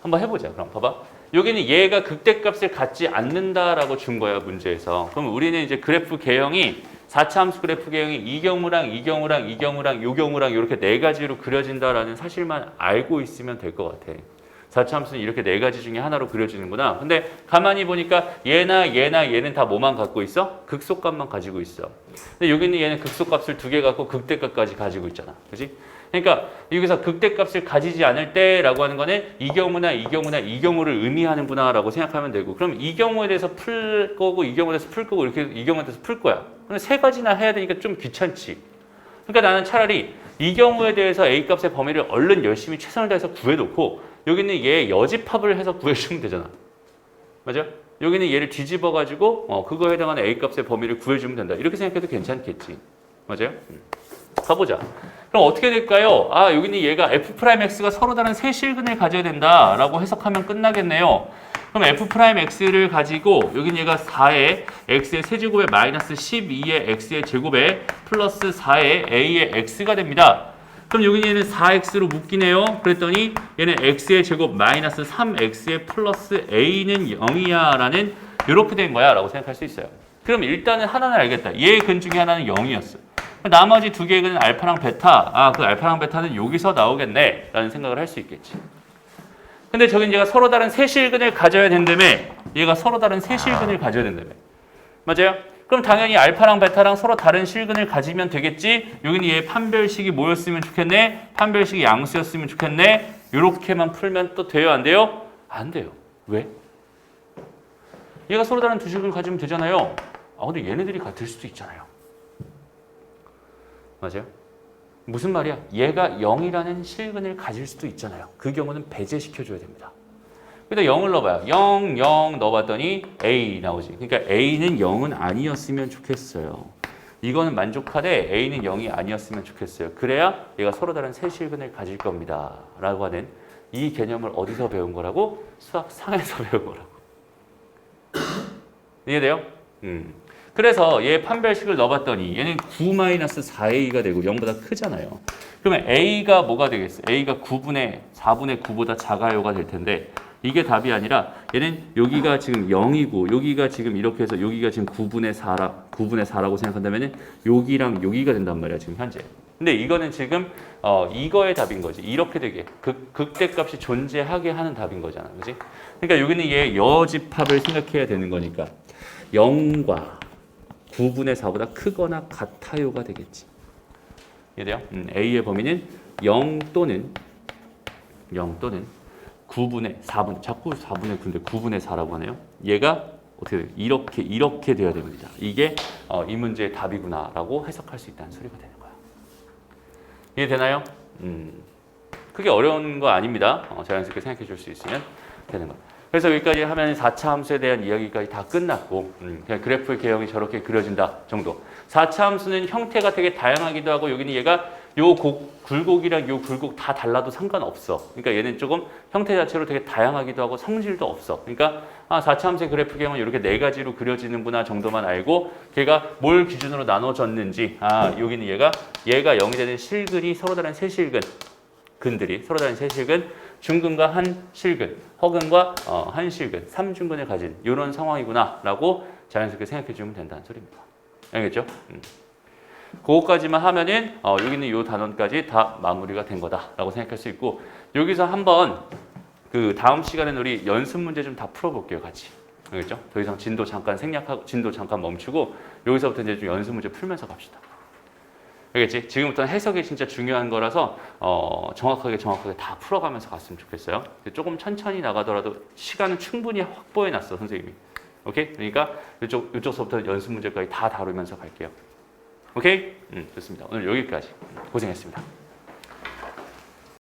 해보자. 그럼 봐봐. 여기는 얘가 극대값을 갖지 않는다라고 준 거야 문제에서. 그럼 우리는 이제 그래프 개형이 4차 함수 그래프 개형이 이 경우랑 이 경우랑 이 경우랑 요 경우랑 이렇게 네 가지로 그려진다라는 사실만 알고 있으면 될 것 같아. 4차 함수는 이렇게 네 가지 중에 하나로 그려지는구나. 근데 가만히 보니까 얘는 다 뭐만 갖고 있어? 극소값만 가지고 있어. 근데 여기는 얘는 극소값을 두 개 갖고 극대값까지 가지고 있잖아. 그지? 그러니까 여기서 극대값을 가지지 않을 때라고 하는 거는 이 경우나 이 경우나 이 경우를 의미하는구나 라고 생각하면 되고 그럼 이 경우에 대해서 풀 거고 이 경우에 대해서 풀 거고 이렇게 이 경우에 대해서 풀 거야. 근데 세 가지나 해야 되니까 좀 귀찮지. 그러니까 나는 차라리 이 경우에 대해서 A 값의 범위를 얼른 열심히 최선을 다해서 구해놓고 여기는 얘 여집합을 해서 구해주면 되잖아. 맞아? 여기는 얘를 뒤집어가지고 그거에 해당하는 A 값의 범위를 구해주면 된다. 이렇게 생각해도 괜찮겠지. 맞아요? 가보자. 그럼 어떻게 될까요? 여기는 얘가 F'X가 서로 다른 세 실근을 가져야 된다라고 해석하면 끝나겠네요. 그럼 F'X를 가지고 여기는 얘가 4의 X의 세제곱에 마이너스 12의 X의 제곱에 플러스 4의 A의 X가 됩니다. 그럼 여기는 얘는 4X로 묶이네요. 그랬더니 얘는 X의 제곱 마이너스 3X의 플러스 A는 0이야 라는 이렇게 된 거야 라고 생각할 수 있어요. 그럼 일단은 하나는 알겠다. 얘 근 중에 하나는 0이었어. 나머지 두 개의 근은 알파랑 베타. 그 알파랑 베타는 여기서 나오겠네 라는 생각을 할 수 있겠지. 근데 저긴 얘가 서로 다른 세 실근을 가져야 된다며. 얘가 서로 다른 세 실근을 가져야 된다며. 맞아요? 그럼 당연히 알파랑 베타랑 서로 다른 실근을 가지면 되겠지. 여기는 얘 판별식이 뭐였으면 좋겠네. 판별식이 양수였으면 좋겠네. 이렇게만 풀면 또 돼요? 안 돼요? 안 돼요. 왜? 얘가 서로 다른 두 실근을 가지면 되잖아요. 근데 얘네들이 같을 수도 있잖아요. 맞아요? 무슨 말이야? 얘가 0이라는 실근을 가질 수도 있잖아요. 그 경우는 배제시켜줘야 됩니다. 그래서 0을 넣어봐요. 0, 0 넣어봤더니 A 나오지. 그러니까 A는 0은 아니었으면 좋겠어요. 이거는 만족하되 A는 0이 아니었으면 좋겠어요. 그래야 얘가 서로 다른 세 실근을 가질 겁니다. 라고 하는 이 개념을 어디서 배운 거라고? 수학상에서 배운 거라고. 이해돼요? 그래서 얘 판별식을 넣어봤더니 얘는 9-4a가 되고 0보다 크잖아요. 그러면 a가 뭐가 되겠어? a가 4분의 9보다 작아요가 될 텐데 이게 답이 아니라 얘는 여기가 지금 0이고 여기가 지금 이렇게 해서 여기가 지금 9분의 4라고 생각한다면 여기랑 여기가 된단 말이야 지금 현재. 근데 이거는 지금 이거의 답인 거지. 이렇게 되게 극대값이 존재하게 하는 답인 거잖아. 그렇지? 그러니까 여기는 얘 여집합을 생각해야 되는 거니까 0과 9분의 4보다 크거나 같아요가 되겠지. 이해돼요? A의 범위는 0 또는 9분의 4분, 자꾸 4분의 9인데 9분의 4라고 하네요. 얘가 어떻게 돼요? 이렇게 돼야 됩니다. 이게 이 문제의 답이구나라고 해석할 수 있다는 소리가 되는 거야. 이해되나요? 크게 어려운 거 아닙니다. 자연스럽게 생각해 줄 수 있으면 되는 거야. 그래서 여기까지 하면 4차 함수에 대한 이야기까지 다 끝났고 그냥 그래프의 개형이 저렇게 그려진다 정도. 4차 함수는 형태가 되게 다양하기도 하고 여기는 얘가 요 굴곡이랑 요 굴곡 다 달라도 상관없어. 그러니까 얘는 조금 형태 자체로 되게 다양하기도 하고 성질도 없어. 그러니까 4차 함수의 그래프 개형은 이렇게 네 가지로 그려지는구나 정도만 알고 걔가 뭘 기준으로 나눠졌는지 여기는 얘가 0이 되는 실근이 서로 다른 세 근들이 서로 다른 세 실근 중근과 한 실근, 허근과 한 실근, 3중근을 가진 이런 상황이구나 라고 자연스럽게 생각해 주면 된다는 소리입니다. 알겠죠? 그거까지만 하면은 여기 있는 이 단원까지 다 마무리가 된 거다라고 생각할 수 있고 여기서 한번 그 다음 시간에는 우리 연습 문제 좀 다 풀어볼게요, 같이. 알겠죠? 더 이상 진도 잠깐 생략하고 진도 잠깐 멈추고 여기서부터 이제 좀 연습 문제 풀면서 갑시다. 알겠지? 지금부터는 해석이 진짜 중요한 거라서 정확하게 다 풀어가면서 갔으면 좋겠어요. 조금 천천히 나가더라도 시간은 충분히 확보해놨어, 선생님이. 오케이? 그러니까 이쪽서부터 연습 문제까지 다 다루면서 갈게요. 오케이? 좋습니다. 오늘 여기까지. 고생했습니다.